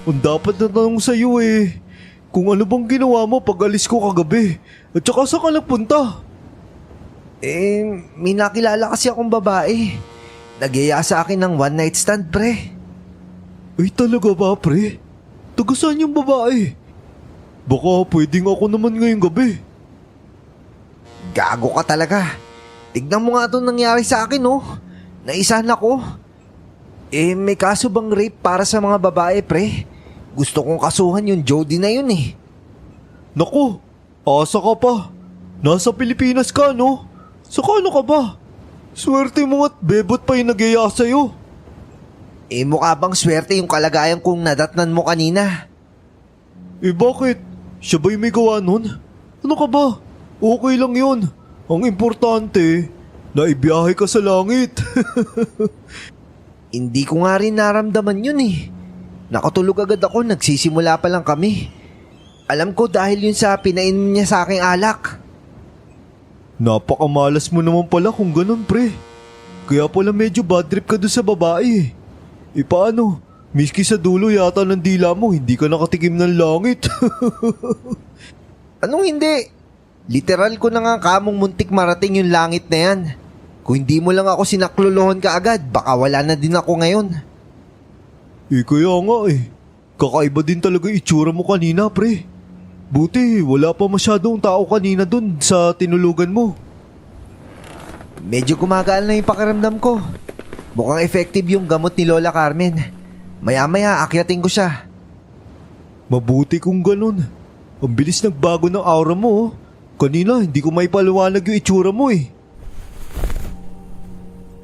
Ang dapat na tanong sa'yo eh, kung ano bang ginawa mo pag alis ko kagabi at saka saan ka nagpunta? May nakilala kasi akong babae. Nagyaya sa akin ng one night stand, pre. Ay talaga ba, pre? Taga saan yung babae? Baka pwedeng ako naman ngayong gabi. Gago ka talaga. Tignan mo nga itong nangyari sa akin, oh. Naisahan ako. May kaso bang rape para sa mga babae, pre? Gusto kong kasuhan yung Jody na yun eh. Naku, asa ka pa. Nasa Pilipinas ka, no? Saka ano ka ba? Swerte mo at bebot pa yung nagyaya sa'yo. Mukha bang swerte yung kalagayan kong nadatnan mo kanina? Bakit? Siya ba'y may gawa nun? Ano ka ba? Okay lang yun. Ang importante, naibiyahe ka sa langit. Hindi ko nga rin naramdaman yun eh. Nakatulog agad ako, nagsisimula pa lang kami. Alam ko dahil yun sa pinainom niya sa aking alak. Napakamalas mo naman pala kung ganun, pre. Kaya pala medyo bad trip ka doon sa babae. Paano? Miski sa dulo yata ng dila mo, hindi ka nakatikim ng langit. Anong hindi? Literal ko na nga kamong muntik marating yung langit na yan. Kung hindi mo lang ako sinakluluhon ka agad, baka wala na din ako ngayon. Kaya nga eh. Kakaiba din talaga itsura mo kanina, pre. Buti, wala pa masyadong tao kanina dun sa tinulugan mo. Medyo gumagaan na yung pakiramdam ko. Mukhang effective yung gamot ni Lola Carmen. Maya-maya, akyatin ko siya. Mabuti kung ganun. Ang bilis nagbago ng aura mo, oh. Kanina, hindi ko may paliwanag yung itsura mo eh.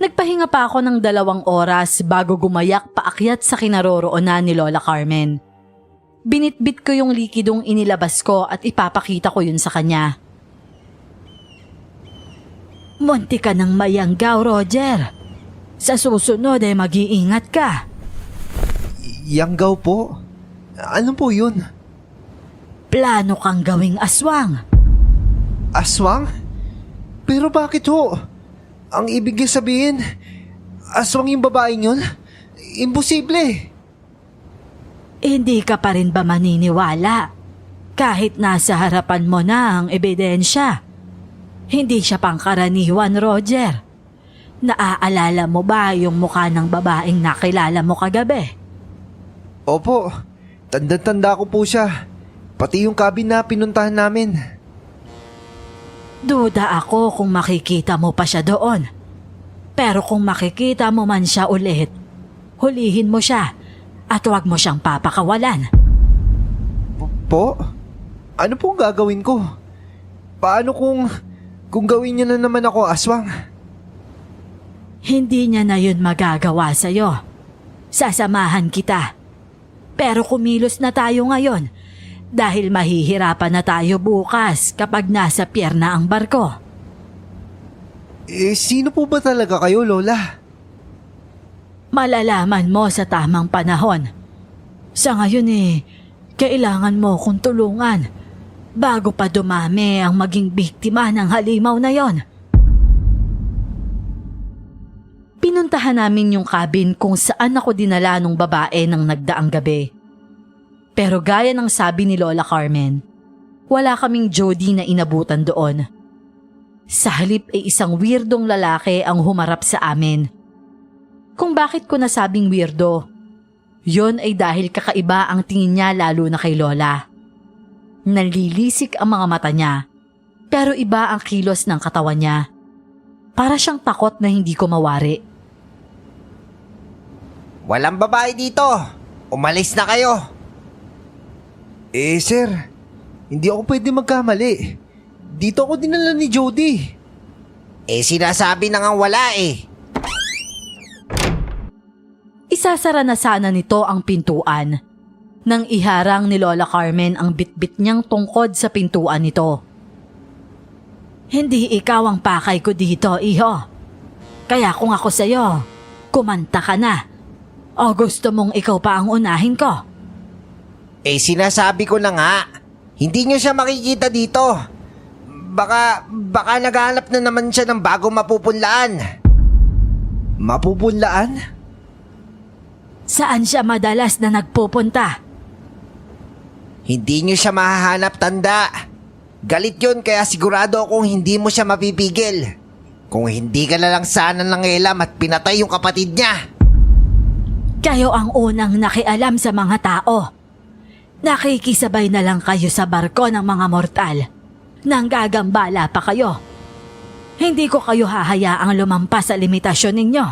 Nagpahinga pa ako ng 2 oras bago gumayak paakyat sa kinaroroonan ni Lola Carmen. Binitbit ko yung likidong inilabas ko at ipapakita ko yun sa kanya. Munti ka ng mayanggaw, Roger. Sa susunod ay mag-iingat ka. Yanggaw po? Ano po yun? Plano kang gawing aswang. Aswang? Pero bakit ho? Ang ibig niya sabihin, aswang yung babaeng yun? Imposible. Hindi ka pa rin ba maniniwala? Kahit nasa harapan mo na ang ebidensya. Hindi siya pangkaraniwan, Roger. Naaalala mo ba yung mukha ng babaeng nakilala mo kagabi? Opo, tanda-tanda ko po siya. Pati yung cabin na pinuntahan namin. Duda ako kung makikita mo pa siya doon. Pero kung makikita mo man siya ulit, hulihin mo siya at huwag mo siyang papakawalan. Po? Ano pong gagawin ko? Paano kung gawin niya na naman ako aswang? Hindi niya na yun magagawa sa'yo. Sasamahan kita. Pero kumilos na tayo ngayon dahil mahihirapan na tayo bukas kapag nasa pier na ang barko. Sino po ba talaga kayo, Lola? Malalaman mo sa tamang panahon. Sa ngayon kailangan mo kong tulungan bago pa dumami ang maging biktima ng halimaw na yon. Pinuntahan namin yung cabin kung saan ako dinala nung babae ng nagdaang gabi. Pero gaya ng sabi ni Lola Carmen, wala kaming Jody na inabutan doon. Sa halip ay isang weirdong lalaki ang humarap sa amin. Kung bakit ko nasabing weirdo, yon ay dahil kakaiba ang tingin niya lalo na kay Lola. Nalilisik ang mga mata niya, pero iba ang kilos ng katawan niya. Para siyang takot na hindi ko mawari. Walang babae dito. Umalis na kayo. Sir, hindi ako pwede magkamali. Dito ako dinala ni Jody. Sinasabi na nga wala eh. Isasara na sana nito ang pintuan nang iharang ni Lola Carmen ang bitbit niyang tungkod sa pintuan nito. Hindi ikaw ang pakay ko dito, iho. Kaya kung ako sa'yo, kumanta ka na. O gusto mong ikaw pa ang unahin ko? Sinasabi ko na nga. Hindi niyo siya makikita dito. Baka naghahanap na naman siya ng bagong mapupunlaan. Mapupunlaan? Saan siya madalas na nagpupunta? Hindi niyo siya mahahanap, tanda. Galit yun kaya sigurado akong hindi mo siya mapipigil. Kung hindi ka na lang sana nangialam at pinatay yung kapatid niya. Kayo ang unang nakialam sa mga tao. Nakikisabay na lang kayo sa barko ng mga mortal. Nang gagambala pa kayo. Hindi ko kayo hahayaang lumampas sa limitasyon ninyo.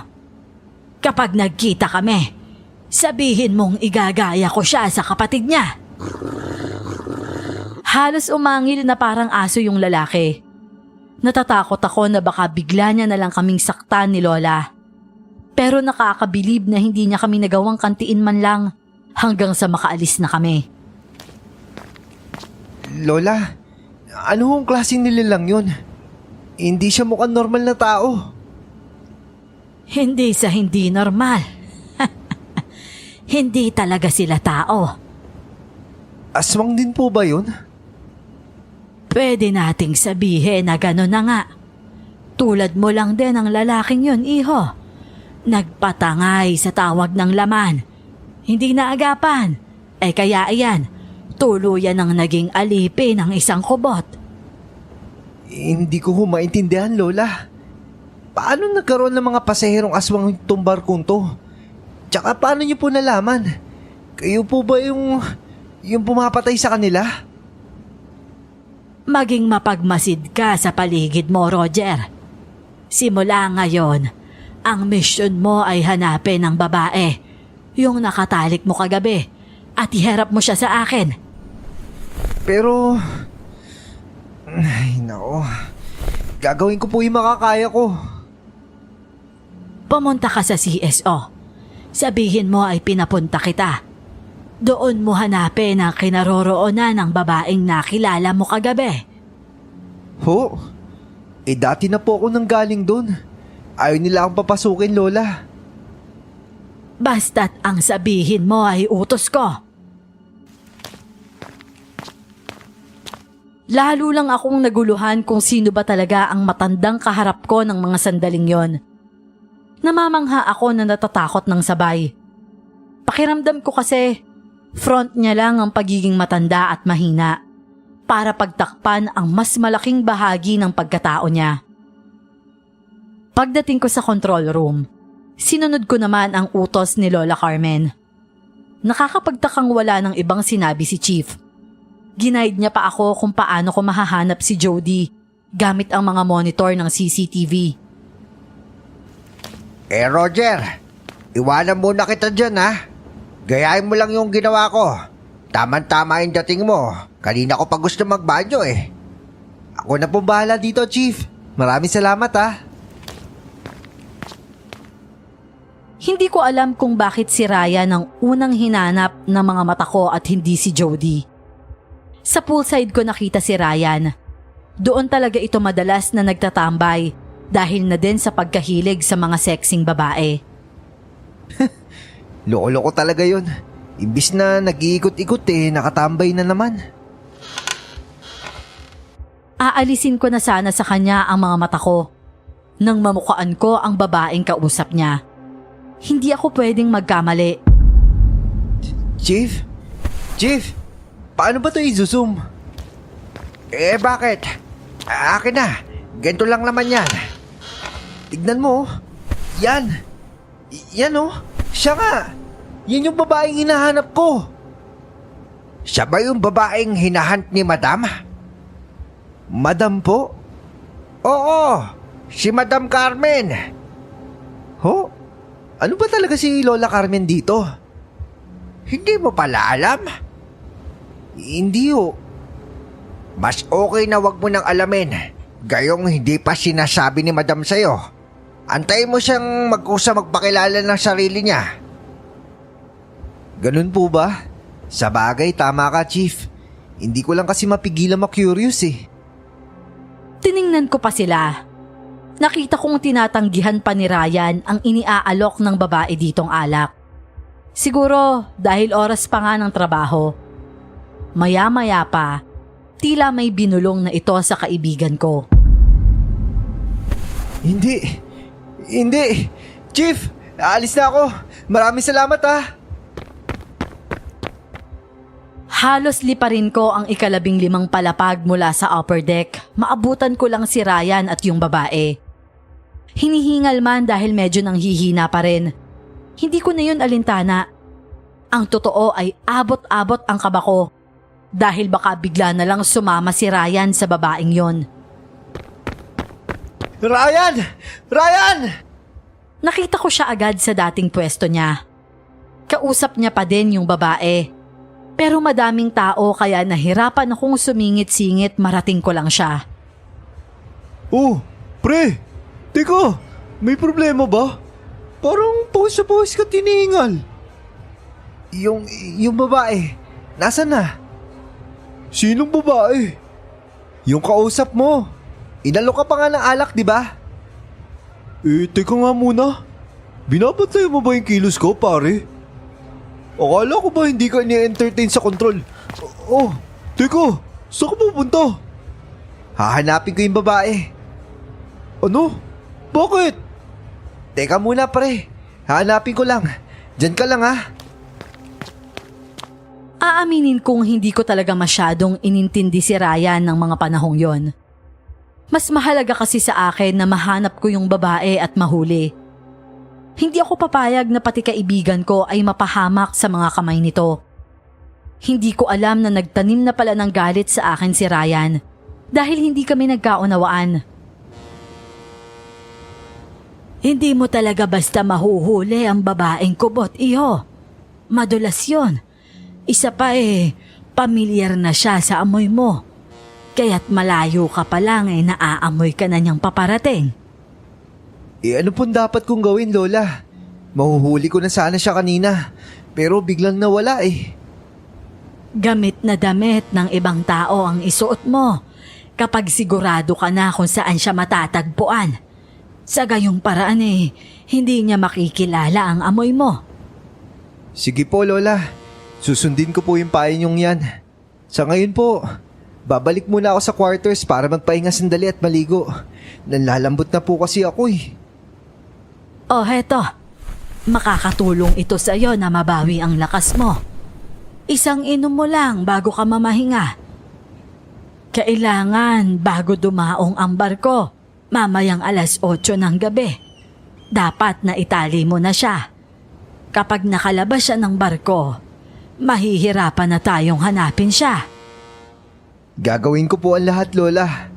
Kapag nagkita kami, sabihin mong igagaya ko siya sa kapatid niya. Halos umangil na parang aso yung lalaki. Natatakot ako na baka bigla niya na lang kaming saktan ni Lola. Pero nakakabilib na hindi niya kami nagawang kantiin man lang hanggang sa makaalis na kami. Lola, ano hong klaseng nilalang yun? Hindi siya mukhang normal na tao. Hindi sa hindi normal. Hindi talaga sila tao. Aswang din po ba yun? Pwede nating sabihin na gano'n na nga. Tulad mo lang din ang lalaking yun, iho. Nagpatangay sa tawag ng laman. Hindi naagapan. Kaya iyan, tuluyan ang naging alipin ng isang kubot. Hindi ko maintindihan, Lola. Paano nagkaroon ng mga pasaherong aswang itong barkong to? Tsaka paano niyo po nalaman? Kayo po ba yung pumapatay sa kanila? Maging mapagmasid ka sa paligid mo, Roger. Simula ngayon, ang misyon mo ay hanapin ang babae, yung nakatalik mo kagabi, at iharap mo siya sa akin. Pero... Ay, nako. Gagawin ko po yung makakaya ko. Pumunta ka sa CSO. Sabihin mo ay pinapunta kita. Doon mo hanapin ang kinaroroonan ng babaeng nakilala mo kagabi. Ho? Dati na po ako nanggaling doon. Ayaw nila akong papasukin, Lola. Basta't ang sabihin mo ay utos ko. Lalo lang akong naguluhan kung sino ba talaga ang matandang kaharap ko ng mga sandaling yon. Namamangha ako na natatakot ng sabay. Pakiramdam ko kasi front niya lang ang pagiging matanda at mahina para pagtakpan ang mas malaking bahagi ng pagkatao niya. Pagdating ko sa control room, sinunod ko naman ang utos ni Lola Carmen. Nakakapagtakang wala ng ibang sinabi si Chief. Ginaid niya pa ako kung paano ko mahahanap si Jody gamit ang mga monitor ng CCTV. Roger, iwanan muna kita dyan ha. Gayahin mo lang yung ginawa ko. Tama-tama yung dating mo. Kanina ko pa gusto magbanyo eh. Ako na pong bahala dito, Chief. Maraming salamat ha. Hindi ko alam kung bakit si Ryan ang unang hinanap ng mga mata ko at hindi si Jody. Sa poolside ko nakita si Ryan. Doon talaga ito madalas na nagtatambay dahil na din sa pagkahilig sa mga sexing babae. Loko-loko talaga yun. Imbis na nag-iikot-ikot nakatambay na naman. Aalisin ko na sana sa kanya ang mga mata ko nang mamukaan ko ang babaeng kausap niya. Hindi ako pwedeng magkamali. Chief? Chief? Paano ba ito i-zoom? Bakit? Akin na. Ganito lang naman yan. Tignan mo. Yan. Yan oh. Siya nga. Yan yung babaeng hinahanap ko. Siya ba yung babaeng hinahunt ni Madam? Madam po? Oo, si Madam Carmen. Ho? Ano ba talaga si Lola Carmen dito? Hindi mo pala alam? Hindi ho. Mas okay na wag mo nang alamin. Gayong hindi pa sinasabi ni Madam sa'yo. Antayin mo siyang magpakilala ng sarili niya. Ganun po ba? Sa bagay, tama ka, Chief. Hindi ko lang kasi mapigilan ma-curious eh. Tiningnan ko pa sila. Nakita kong tinatanggihan pa ni Ryan ang iniaalok ng babae ditong alak. Siguro dahil oras pa nga ng trabaho. Maya-maya pa, tila may binulong na ito sa kaibigan ko. Hindi. Chief, aalis na ako. Maraming salamat ah. Halos liparin ko ang 15 palapag mula sa upper deck. Maabutan ko lang si Ryan at yung babae. Hinihingal man dahil medyo nanghihina pa rin. Hindi ko na yun alintana. Ang totoo ay abot-abot ang kaba ko. Dahil baka bigla na lang sumama si Ryan sa babaeng yon. Ryan! Nakita ko siya agad sa dating pwesto niya. Kausap niya pa din yung babae. Pero madaming tao kaya nahirapan akong sumingit-singit marating ko lang siya. Oh, pre! Teka, may problema ba? Parang pawis ka tiningal. Yung babae, nasaan na? Sinong babae? Yung kausap mo. Inalok ka pa nga ng alak, di ba? Teka nga muna. Binabantay mo ba yung kilos ko, pare? Akala ko ba hindi ka ni-entertain sa control? Oh, teka, saan ka pupunta? Hahanapin ko yung babae. Ano? Bakit? Teka muna pre, hahanapin ko lang. Diyan ka lang ha. Aaminin kong hindi ko talaga masyadong inintindi si Ryan ng mga panahong yon. Mas mahalaga kasi sa akin na mahanap ko yung babae at mahuli. Hindi ako papayag na pati kaibigan ko ay mapahamak sa mga kamay nito. Hindi ko alam na nagtanim na pala ng galit sa akin si Ryan dahil hindi kami nagkaunawaan. Hindi mo talaga basta mahuhuli ang babaeng kubot, iho. Madulas yun. Isa pa pamilyar na siya sa amoy mo. Kaya't malayo ka pa lang naaamoy ka na niyang paparating. Ano pong dapat kong gawin, Lola? Mahuhuli ko na sana siya kanina, pero biglang nawala Gamit na damit ng ibang tao ang isuot mo kapag sigurado ka na kung saan siya matatagpuan. Sa gayong paraan hindi niya makikilala ang amoy mo. Sige po, Lola. Susundin ko po yung payo niyong yan. Sa ngayon po, babalik muna ako sa quarters para magpahinga sandali at maligo. Nanlalambot na po kasi ako Oh, heto. Makakatulong ito sa iyo na mabawi ang lakas mo. Isang inom mo lang bago ka mamahinga. Kailangan bago dumaong ang barko, mamayang 8:00 ng gabi. Dapat na itali mo na siya. Kapag nakalabas siya ng barko, mahihirapan na tayong hanapin siya. Gagawin ko po ang lahat, Lola.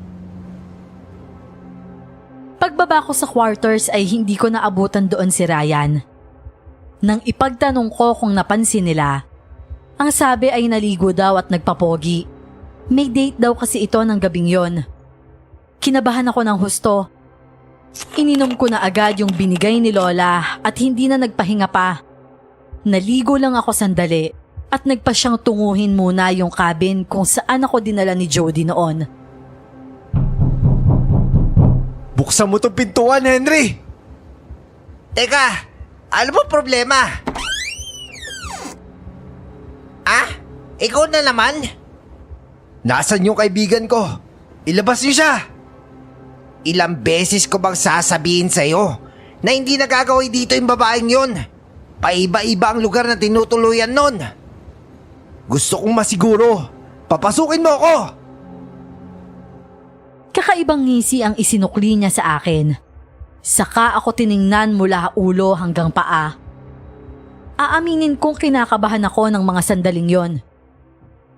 Pagbaba ko sa quarters ay hindi ko naabutan doon si Ryan. Nang ipagtanong ko kung napansin nila, ang sabi ay naligo daw at nagpapogi. May date daw kasi ito ng gabing yon. Kinabahan ako ng husto. Ininom ko na agad yung binigay ni Lola at hindi na nagpahinga pa. Naligo lang ako sandali at nagpa siyang tunguhin muna yung cabin kung saan ako dinala ni Jody noon. Buksan mo tong pintuan, Henry! Teka, ano ba problema? Ikaw na naman? Nasaan yung kaibigan ko? Ilabas niyo siya! Ilang beses ko bang sasabihin sa'yo na hindi nagagawin dito yung babaeng yun? Paiba-iba ang lugar na tinutuluyan nun. Gusto kong masiguro. Papasukin mo ako! Kakaibang ngisi ang isinukli niya sa akin. Saka ako tiningnan mula ulo hanggang paa. Aaminin kong kinakabahan ako ng mga sandaling yon.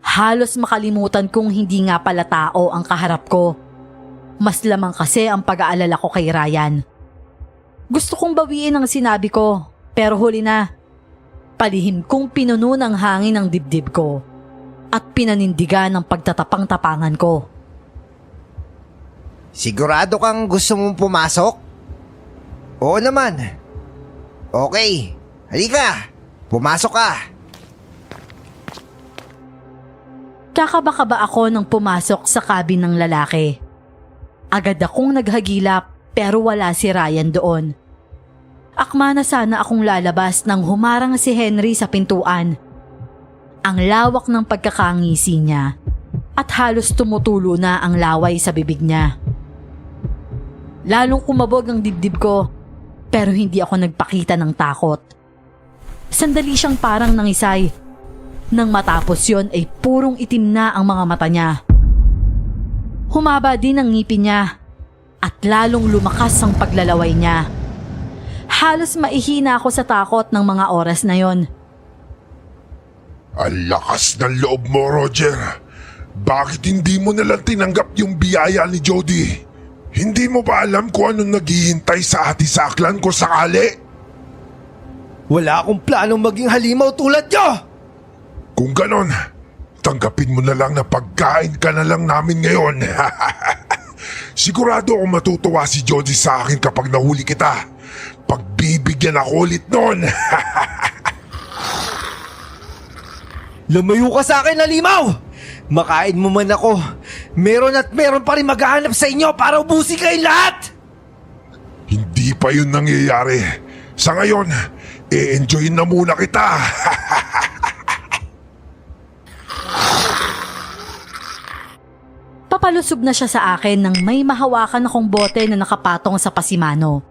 Halos makalimutan kong hindi nga pala tao ang kaharap ko. Mas lamang kasi ang pag-aalala ko kay Ryan. Gusto kong bawiin ang sinabi ko, pero huli na. Palihim kong pinuno ng hangin ang dibdib ko at pinanindigan ng pagtatapang-tapangan ko. Sigurado kang gusto mong pumasok? Oo naman. Okay, halika. Pumasok ka. Kakaba-kaba ako nang pumasok sa cabin ng lalaki. Agad akong naghagilap pero wala si Ryan doon. Akma na sana akong lalabas nang humarang si Henry sa pintuan. Ang lawak ng pagkakangisi niya at halos tumutulo na ang laway sa bibig niya. Lalong kumabog ang dibdib ko pero hindi ako nagpakita ng takot. Sandali siyang parang nangisay. Nang matapos yon ay purong itim na ang mga mata niya. Humaba din ang ngipin niya at lalong lumakas ang paglalaway niya. Halos maihina ako sa takot ng mga oras na yon. Ang lakas ng loob mo, Roger. Bakit hindi mo nalang tinanggap yung biyaya ni Jody? Hindi mo ba alam kung anong naghihintay sa ati sa aklan kung sakali? Wala akong planong maging halimaw tulad niyo! Kung ganon, tanggapin mo na lang na pagkain ka na lang namin ngayon. Sigurado akong matutuwa si Jody sa akin kapag nahuli kita. Pagbibigyan ako ulit nun. Lumayo ka sa akin, halimaw! Makain mo man ako. Meron at meron pa rin maghahanap sa inyo para ubusin kayong lahat! Hindi pa yun nangyayari. Sa ngayon, i-enjoyin na muna kita. Papalusog na siya sa akin nang may mahawakan akong bote na nakapatong sa pasimano.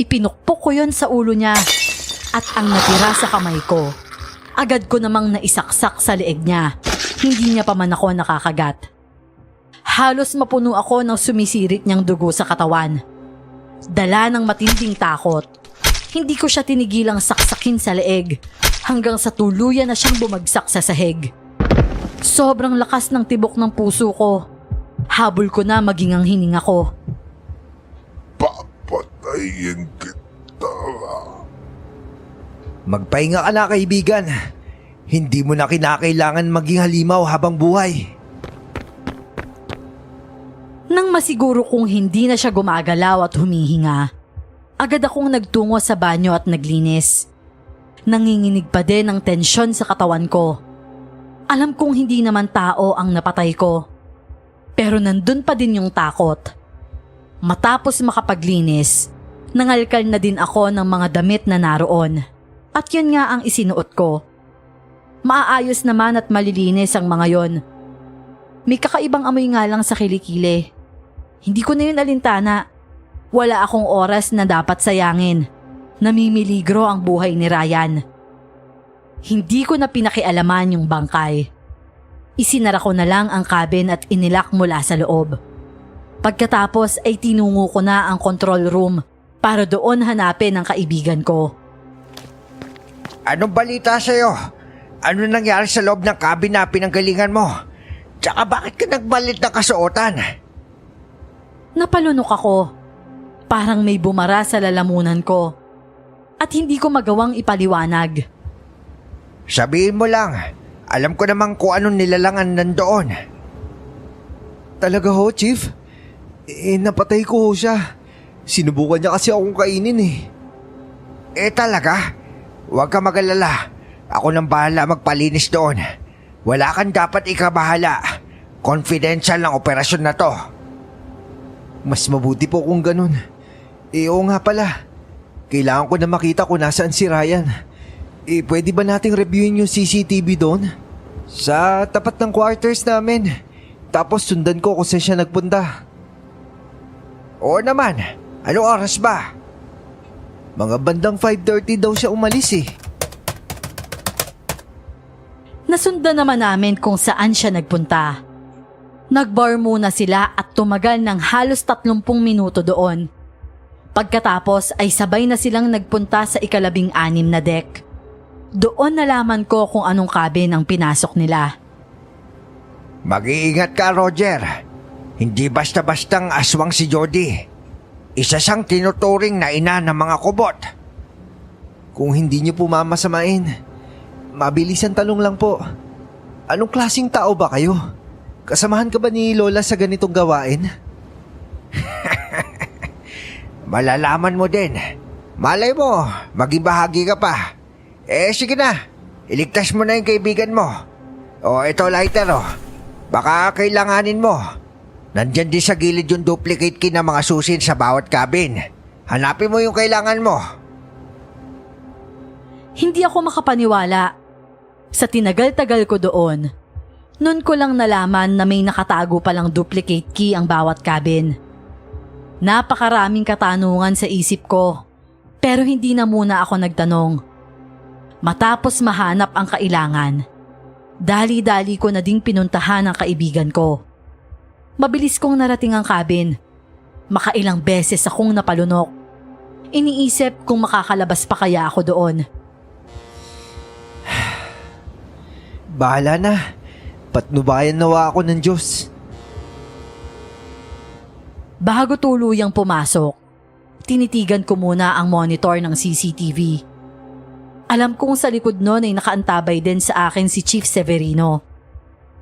Ipinukpok ko yon sa ulo niya at ang natira sa kamay ko. Agad ko namang naisaksak sa leeg niya. Hindi niya pa man ako nakakagat. Halos mapuno ako ng sumisirit niyang dugo sa katawan. Dala ng matinding takot. Hindi ko siya tinigilang saksakin sa leeg hanggang sa tuluyan na siyang bumagsak sa sahig. Sobrang lakas ng tibok ng puso ko. Habol ko na maging ang hininga ko. Papatayin kita. Magpahinga ka na, kaibigan. Hindi mo na kinakailangan maging halimaw habang buhay. Nang masiguro kong hindi na siya gumagalaw at humihinga, agad akong nagtungo sa banyo at naglinis. Nanginginig pa din ang tensyon sa katawan ko. Alam kong hindi naman tao ang napatay ko. Pero nandun pa din yung takot. Matapos makapaglinis, nangalkal na din ako ng mga damit na naroon. At yun nga ang isinuot ko. Maaayos naman at malilinis ang mga yon. May kakaibang amoy nga lang sa kilikili. Hindi ko na yun alintana. Wala akong oras na dapat sayangin. Namimiligro ang buhay ni Ryan. Hindi ko na pinakialaman yung bangkay. Isinara ko na lang ang cabin at inilak mula sa loob. Pagkatapos ay tinungo ko na ang control room para doon hanapin ang kaibigan ko. Anong balita sa'yo? Ano nangyari sa loob ng cabin na pinanggalingan mo? Tsaka bakit ka nagbalit ng kasuotan? Napalunok ako. Parang may bumara sa lalamunan ko. At hindi ko magawang ipaliwanag. Sabihin mo lang. Alam ko naman kung anong nilalangan nandoon. Talaga ho, Chief? Napatay ko ho siya. Sinubukan niya kasi akong kainin eh. Talaga? Huwag ka mag-alala. Ako nang bahala magpalinis doon. Wala kang dapat ikabahala. Confidential ang operasyon na to. Mas mabuti po kung ganun. Oo nga pala. Kailangan ko na makita kung nasaan si Ryan. Pwede ba nating reviewin yung CCTV doon? Sa tapat ng quarters namin. Tapos sundan ko kung saan siya nagpunta. Oo naman. Anong oras ba? Mga bandang 5:30 daw siya umalis eh. Nasundan naman namin kung saan siya nagpunta. Nagbar muna sila at tumagal ng halos 30 minuto doon. Pagkatapos ay sabay na silang nagpunta sa 16 na deck. Doon nalaman ko kung anong cabin ang pinasok nila. Mag-iingat ka, Roger. Hindi basta-bastang aswang si Jody. Isa siyang tinuturing na ina ng mga kubot. Kung hindi niyo po mamasamain, mabilisan tanong lang po. Anong klaseng tao ba kayo? Kasamahan ka ba ni Lola sa ganitong gawain? Malalaman mo din. Malay mo, maging bahagi ka pa. Sige na, iligtas mo na yung kaibigan mo. Ito lighter Baka kailanganin mo. Nandyan din sa gilid yung duplicate key ng mga susin sa bawat cabin. Hanapin mo yung kailangan mo. Hindi ako makapaniwala. Sa tinagal-tagal ko doon, noon ko lang nalaman na may nakatago palang duplicate key ang bawat cabin. Napakaraming katanungan sa isip ko, pero hindi na muna ako nagtanong. Matapos mahanap ang kailangan, dali-dali ko na ding pinuntahan ang kaibigan ko. Mabilis kong narating ang cabin. Makailang beses akong napalunok. Iniisip kung makakalabas pa kaya ako doon. Bahala na. Patnubayan nawa ako ng Diyos. Bago tuluyang pumasok, tinitigan ko muna ang monitor ng CCTV. Alam kong sa likod nun ay nakaantabay din sa akin si Chief Severino.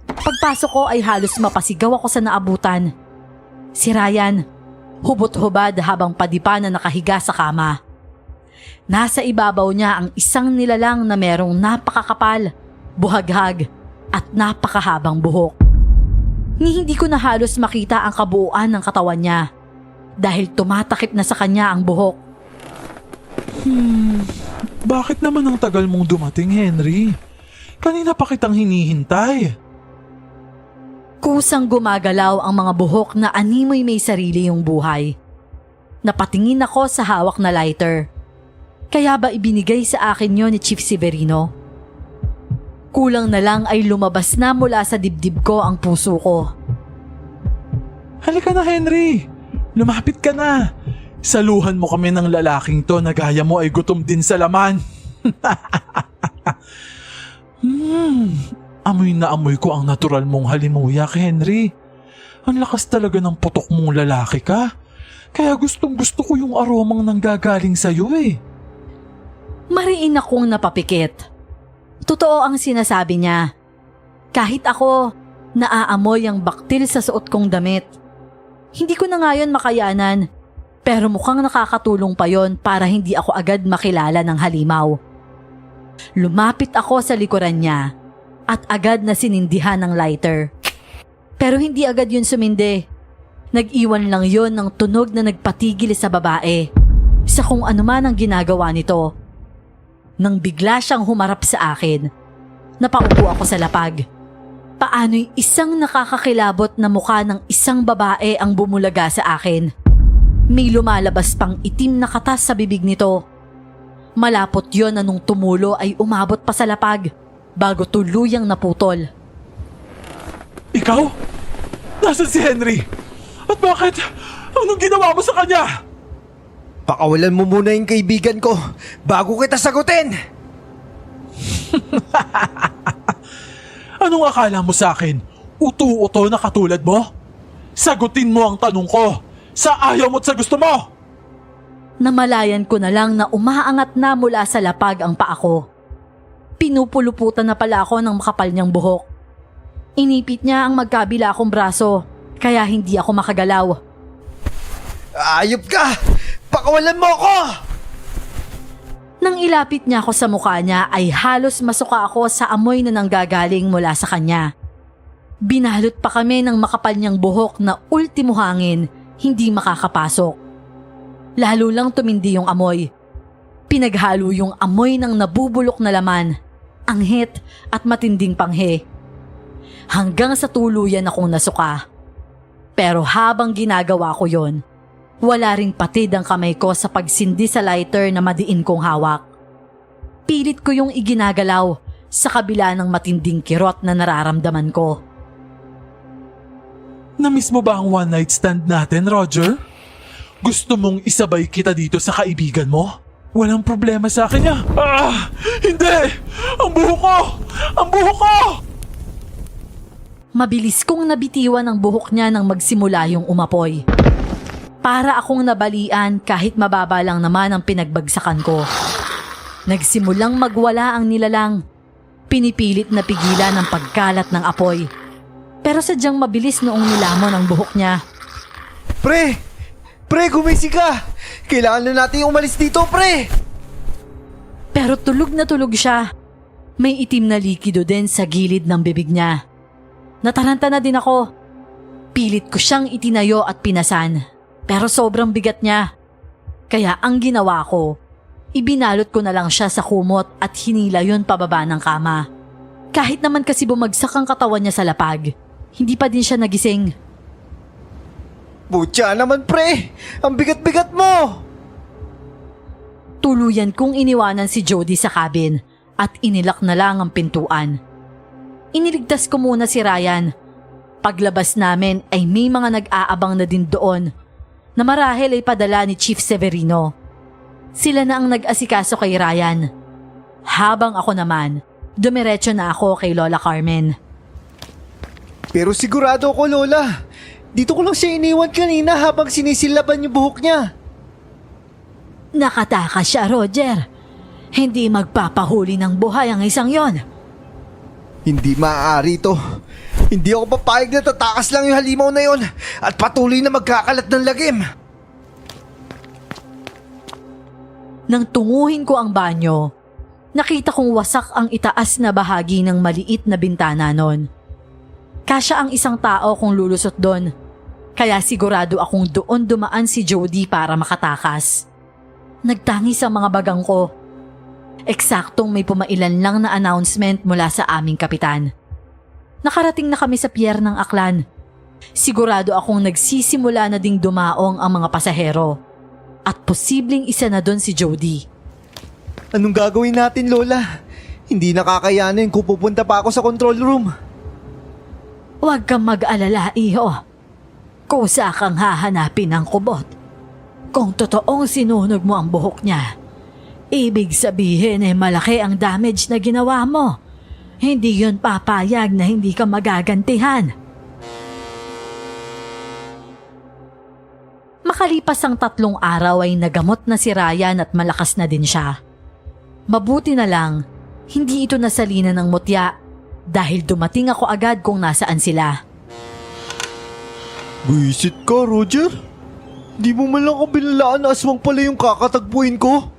Pagpasok ko ay halos mapasigaw ako sa naabutan. Si Ryan, hubot-hubad habang padipa na nakahiga sa kama. Nasa ibabaw niya ang isang nilalang na merong napakakapal, buhaghag at napakahabang buhok. Hindi ko na halos makita ang kabuuan ng katawan niya dahil tumatakip na sa kanya ang buhok. Bakit naman ang tagal mong dumating, Henry? Kanina pa kitang hinihintay. Kusang gumagalaw ang mga buhok na animoy may sarili yung buhay. Napatingin ako sa hawak na lighter. Kaya ba ibinigay sa akin yon ni Chief Severino? Kulang na lang ay lumabas na mula sa dibdib ko ang puso ko. Halika na, Henry. Lumapit ka na. Saluhan mo kami ng lalaking to na gaya mo ay gutom din sa laman. Amoy na amoy ko ang natural mong halimuyak, Henry. Ang lakas talaga ng putok mong lalaki ka. Kaya gustong gusto ko yung aromang nanggagaling sa'yo eh. Mariin akong napapikit. Totoo ang sinasabi niya. Kahit ako, naaamoy ang baktil sa suot kong damit. Hindi ko na ngayon makayanan, pero mukhang nakakatulong pa yon para hindi ako agad makilala ng halimaw. Lumapit ako sa likuran niya at agad na sinindihan ng lighter. Pero hindi agad yun sumindi. Nag-iwan lang yon ng tunog na nagpatigil sa babae sa kung anuman ang ginagawa nito. Nang bigla siyang humarap sa akin, napaupo ako sa lapag. Paano'y isang nakakakilabot na mukha ng isang babae ang bumulaga sa akin. May lumalabas pang itim na katas sa bibig nito. Malapot yon na nung tumulo ay umabot pa sa lapag bago tuluyang naputol. Ikaw? Nasaan si Henry? At bakit? Anong ginawa mo sa kanya? Pakawalan mo muna yung kaibigan ko bago kita sagutin. Anong akala mo sa akin? Utu-uto na katulad mo? Sagutin mo ang tanong ko. Sa ayaw mo't sa gusto mo. Namalayan ko na lang na umaangat na mula sa lapag ang paa ko. Pinupuluputan na pala ako ng makapal niyang buhok. Inipit niya ang magkabila akong braso, kaya hindi ako makagalaw. Ayop ka! Pakawalan mo ako! Nang ilapit niya ako sa mukha niya ay halos masuka ako sa amoy na nanggagaling mula sa kanya. Binalot pa kami ng makapal niyang buhok na ultimo hangin, hindi makakapasok. Lalo lang tumindi yung amoy. Pinaghalo yung amoy ng nabubulok na laman, anghit at matinding panghe. Hanggang sa tuluyan akong nasuka. Pero habang ginagawa ko yon, wala ring patid ang kamay ko sa pagsindi sa lighter na madiin kong hawak. Pilit ko yung iginagalaw sa kabila ng matinding kirot na nararamdaman ko. Namiss mo ba ang one night stand natin, Roger? Gusto mong isabay kita dito sa kaibigan mo? Walang problema sa akin niya. Hindi! Ang buhok ko! Ang buhok ko! Mabilis kong nabitiwan ang buhok niya nang magsimula yung umapoy. Para akong nabalian kahit mababa lang naman ang pinagbagsakan ko. Nagsimulang magwala ang nilalang. Pinipilit na pigilan ang pagkalat ng apoy. Pero sadyang mabilis noong nilamon ang buhok niya. Pre! Pre, gumising ka! Kailangan na natin umalis dito, pre! Pero tulog na tulog siya. May itim na likido din sa gilid ng bibig niya. Nataranta na din ako. Pilit ko siyang itinayo at pinasan. Pero sobrang bigat niya. Kaya ang ginawa ko, ibinalot ko na lang siya sa kumot at hinila yon pababa ng kama. Kahit naman kasi bumagsak ang katawan niya sa lapag, hindi pa din siya nagising. Butya naman, pre! Ang bigat-bigat mo! Tuluyan kong iniwanan si Jody sa cabin at inilak na lang ang pintuan. Iniligtas ko muna si Ryan. Paglabas namin ay may mga nag-aabang na din doon na marahil ay padala ni Chief Severino. Sila na ang nag-asikaso kay Ryan. Habang ako naman, dumiretso na ako kay Lola Carmen. Pero sigurado ako, Lola. Dito ko lang siya iniwan kanina habang sinisilaban yung buhok niya. Nakatakas siya, Roger. Hindi magpapahuli ng buhay ang isang yon. Hindi maaari to. Hindi ako papayag na tatakas lang yung halimaw na yon at patuloy na magkakalat ng lagim. Nang tunguhin ko ang banyo, nakita kong wasak ang itaas na bahagi ng maliit na bintana nun. Kasya ang isang tao kung lulusot doon, kaya sigurado akong doon dumaan si Jody para makatakas. Nagtangis ang mga bagang ko. Eksaktong may pumailan lang na announcement mula sa aming kapitan. Nakarating na kami sa pier ng Aklan. Sigurado akong nagsisimula na ding dumaong ang mga pasahero. At posibleng isa na doon si Jody. Anong gagawin natin, Lola? Hindi nakakayanin kung pupunta pa ako sa control room. Huwag kang mag-alala, iho. Kusa kang hahanapin ng kubot. Kung totoong sinunog mo ang buhok niya, ibig sabihin malaki ang damage na ginawa mo. Hindi yun papayag na hindi ka magagantihan. Makalipas ang 3 araw ay nagamot na si Ryan at malakas na din siya. Mabuti na lang, hindi ito nasalina ng mutya dahil dumating ako agad kung nasaan sila. Buisit ka, Roger. Di mo man lang ako binalaan na aswang pala yung kakatagpuin ko.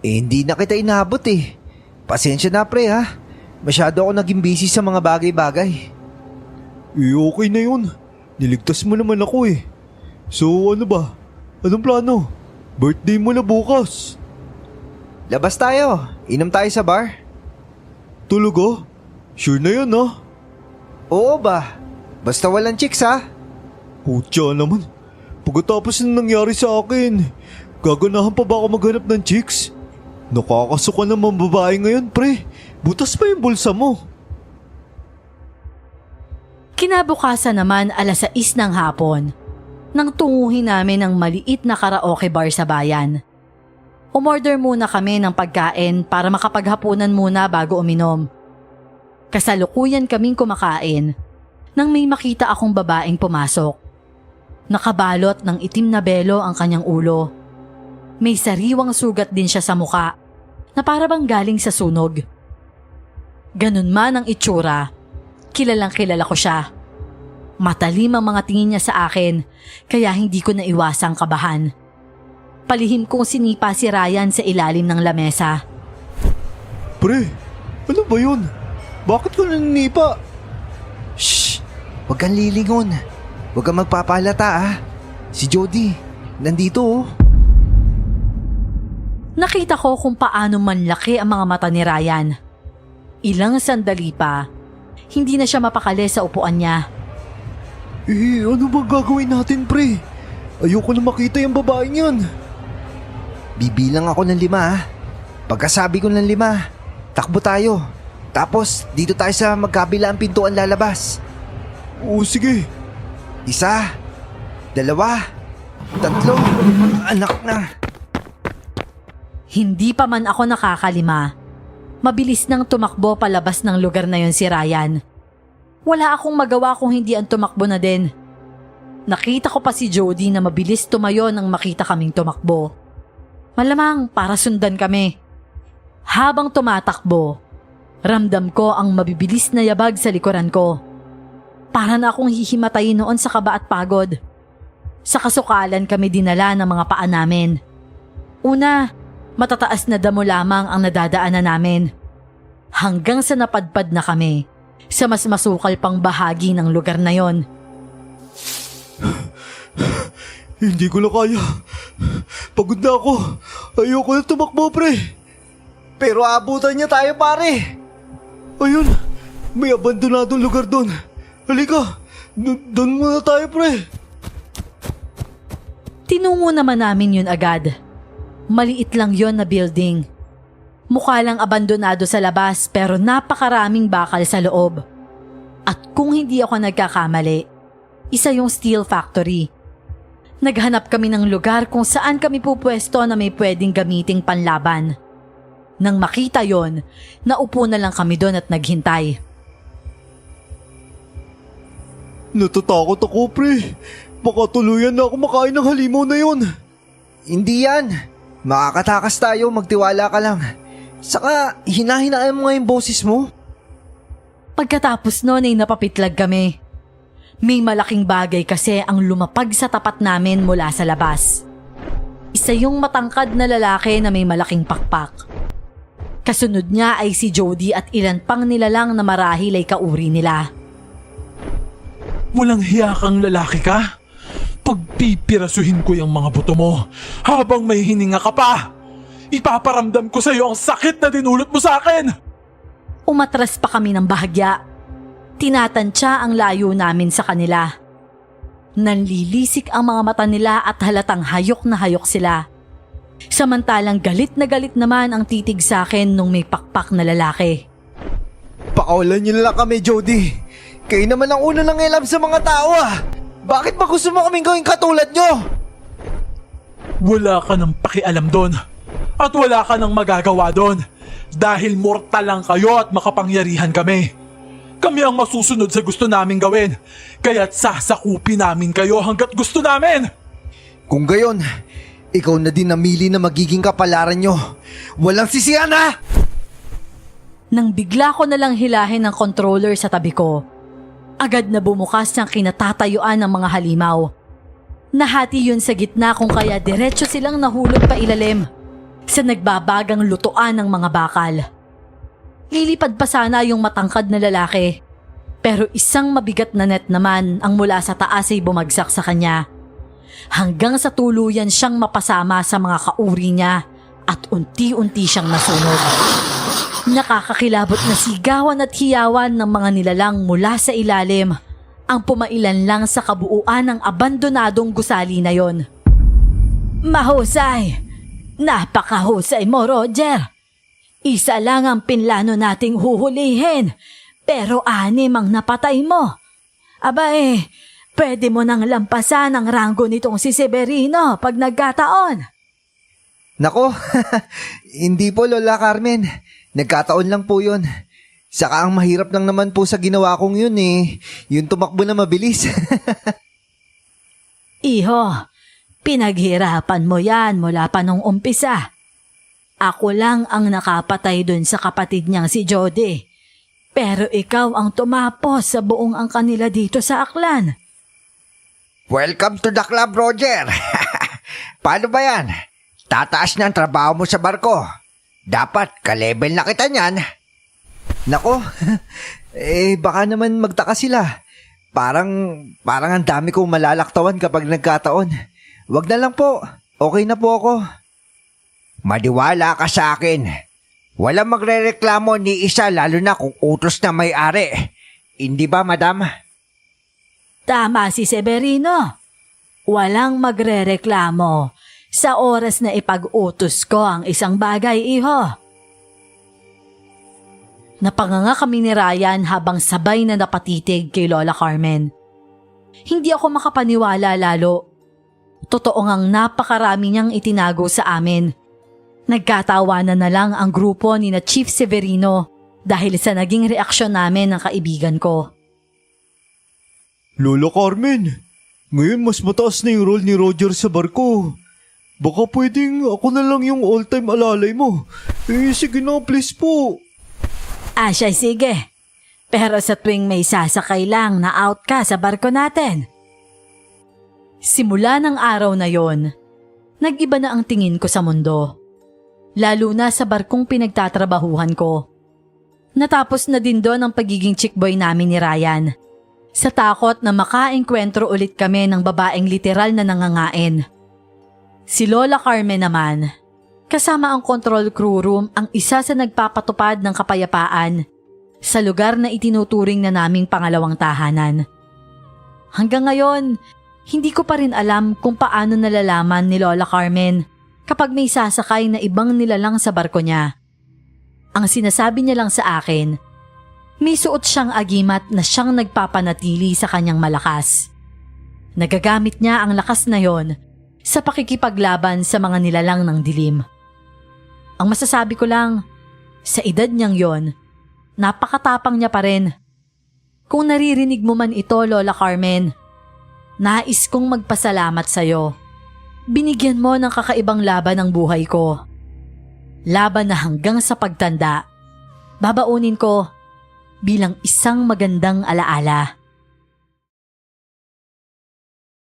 Hindi na kita inabot eh. Pasensya na, pre, ha? Masyado ako naging busy sa mga bagay-bagay. Okay na yun. Niligtas mo naman ako eh. So ano ba? Anong plano? Birthday mo na bukas. Labas tayo. Inom tayo sa bar. Tulog ah? Sure na yun ah. Oo ba? Basta walang chicks, ha? Putya naman. Pagkatapos na nangyari sa akin, gaganahan pa ba ako maghanap ng chicks? Nakakasuka naman babae ngayon, pre. Butas pa yung bulsa mo. Kinabukasan naman 6:00 ng hapon, nang tunguhin namin ang maliit na karaoke bar sa bayan. Umorder muna kami ng pagkain para makapaghapunan muna bago uminom. Kasalukuyan kaming kumakain nang may makita akong babaeng pumasok. Nakabalot ng itim na belo ang kanyang ulo. May sariwang sugat din siya sa muka na para bang galing sa sunog. Ganun man ang itsura, kilalang kilala ko siya. Matalim ang mga tingin niya sa akin kaya hindi ko naiwasang kabahan. Palihim kong sinipa si Ryan sa ilalim ng lamesa. Pre, ano ba yun? Bakit ka naninipa? Shh! Huwag kang lilingon. Huwag kang magpapalata, ha? Si Jody, nandito, oh. Nakita ko kung paano manlaki ang mga mata ni Ryan. Ilang sandali pa, hindi na siya mapakali sa upuan niya. Ano ba gagawin natin, pre? Ayoko na makita yung babaeng yan. Bibilang ako ng 5, ha? Pagkasabi ko ng 5, takbo tayo. Tapos, dito tayo sa magkabilang pintuan lalabas. Oo, sige. 1, 2, 3, anak na. Hindi pa man ako nakakalima. Mabilis nang tumakbo palabas ng lugar na yon si Ryan. Wala akong magawa kung hindi ang tumakbo na din. Nakita ko pa si Jody na mabilis tumayo nang makita kaming tumakbo. Malamang para sundan kami. Habang tumatakbo, ramdam ko ang mabibilis na yabag sa likuran ko. Para na akong hihimatay noon sa kaba at pagod. Sa kasukalan kami dinala ng mga paa namin. Una, matataas na damo lamang ang nadadaanan namin. Hanggang sa napadpad na kami sa mas masukal pang bahagi ng lugar na yon. Hindi ko na kaya. Pagod na ako. Ayoko na tumakbo, pre. Pero abutan niya tayo, pare. Ayun, may abandonadong lugar doon. Halika, doon muna tayo, pre. Tinungo naman namin yun agad. Maliit lang yon na building. Mukha lang abandonado sa labas pero napakaraming bakal sa loob. At kung hindi ako nagkakamali, isa yung steel factory. Naghanap kami ng lugar kung saan kami pupwesto na may pwedeng gamiting panlaban. Nang makita yon, naupo na lang kami doon at naghintay. Natatakot ako, pre. Baka tuluyan na ako makain ng halimaw na yon. Hindi yan. Makakatakas tayo, magtiwala ka lang. Saka, hinahinaan mo nga yung boses mo. Pagkatapos noon ay napapitlag kami. May malaking bagay kasi ang lumapag sa tapat namin mula sa labas. Isa yung matangkad na lalaki na may malaking pakpak. Kasunod niya ay si Jody at ilan pang nilalang na marahil ay kauri nila. Walang hiya kang lalaki ka? Pagpipirasuhin ko yung mga buto mo habang may hininga ka pa. Ipaparamdam ko sa iyo ang sakit na dinulot mo sa akin. Umatras pa kami ng bahagya. Tinatansya ang layo namin sa kanila. Nanlilisik ang mga mata nila at halatang hayok na hayok sila. Samantalang galit na galit naman ang titig sa akin nung may pakpak na lalaki. Pakawalan niyo na lang kami, Jody. Kayo naman ang una nang ilam sa mga tao ah. Bakit ba gusto mo kaming gawing katulad nyo? Wala ka ng pakialam doon. At wala ka ng magagawa doon. Dahil mortal lang kayo at makapangyarihan kami. Kami ang masusunod sa gusto naming gawin. Kaya't sasakupin namin kayo hanggat gusto namin. Kung gayon, ikaw na din namili na magiging kapalaran nyo. Walang sisihan ha! Nang bigla ko nalang hilahin ng controller sa tabi ko, agad na bumukas ng kinatatayuan ng mga halimaw. Nahati yun sa gitna kung kaya diretso silang nahulog pa ilalim sa nagbabagang lutuan ng mga bakal. Lilipad pa sana yung matangkad na lalaki, pero isang mabigat na net naman ang mula sa taas ay bumagsak sa kanya. Hanggang sa tuluyan siyang mapasama sa mga kauri niya at unti-unti siyang nasunog. Nakakakilabot na sigawan at hiyawan ng mga nilalang mula sa ilalim ang pumailan lang sa kabuuan ng abandonadong gusali na yon. Mahusay! Napakahusay mo, Roger! Isa lang ang pinlano nating huhulihin, pero 6 ang napatay mo. Aba pwede mo nang lampasan ang ranggo nitong si Severino pag nagkataon. Nako, hindi po Lola Carmen. Nagkataon lang po yun. Saka ang mahirap lang naman po sa ginawa kong yun yung tumakbo na mabilis. Iho, pinaghirapan mo yan mula pa nung umpisa. Ako lang ang nakapatay dun sa kapatid niyang si Jody. Pero ikaw ang tumapos sa buong angka nila dito sa Aklan. Welcome to the club, Roger. Paano ba yan? Tataas na ang trabaho mo sa barko. Dapat ka-level na kita niyan. Nako, baka naman magtaka sila. Parang ang dami kong malalaktawan kapag nagkataon. Wag na lang po, okay na po ako. Maniwala ka sa akin. Walang magrereklamo ni isa lalo na kung utos na may-ari. Hindi ba, madam? Tama si Severino. Walang magrereklamo sa oras na ipag-utos ko ang isang bagay, iho. Napanganga kami ni Ryan habang sabay na napatitig kay Lola Carmen. Hindi ako makapaniwala lalo. Totoo ngang napakarami niyang itinago sa amin. Nagkatawanan na lang ang grupo ni na Chief Severino dahil sa naging reaksyon namin ng kaibigan ko. Lola Carmen, ngayon mas mataas na yung role ni Roger sa barko. Baka pwedeng ako na lang yung all-time alalay mo. Sige na, please po. Siya, sige. Pero sa tuwing may sasakay lang na out ka sa barko natin. Simula ng araw na yon, nag-iba na ang tingin ko sa mundo. Lalo na sa barkong pinagtatrabahuhan ko. Natapos na din doon ang pagiging chickboy namin ni Ryan. Sa takot na makaengkwentro ulit kami ng babaeng literal na nangangain. Si Lola Carmen naman, kasama ang control crew room ang isa sa nagpapatupad ng kapayapaan sa lugar na itinuturing na naming pangalawang tahanan. Hanggang ngayon, hindi ko pa rin alam kung paano nalalaman ni Lola Carmen kapag may sasakay na ibang nilalang sa barko niya. Ang sinasabi niya lang sa akin, may suot siyang agimat na siyang nagpapanatili sa kanyang malakas. Nagagamit niya ang lakas na yon sa pakikipaglaban sa mga nilalang ng dilim. Ang masasabi ko lang, sa edad niyang yon, napakatapang niya pa rin. Kung naririnig mo man ito, Lola Carmen, nais kong magpasalamat sa'yo. Binigyan mo ng kakaibang laban ang buhay ko. Laban na hanggang sa pagtanda, babaunin ko bilang isang magandang alaala.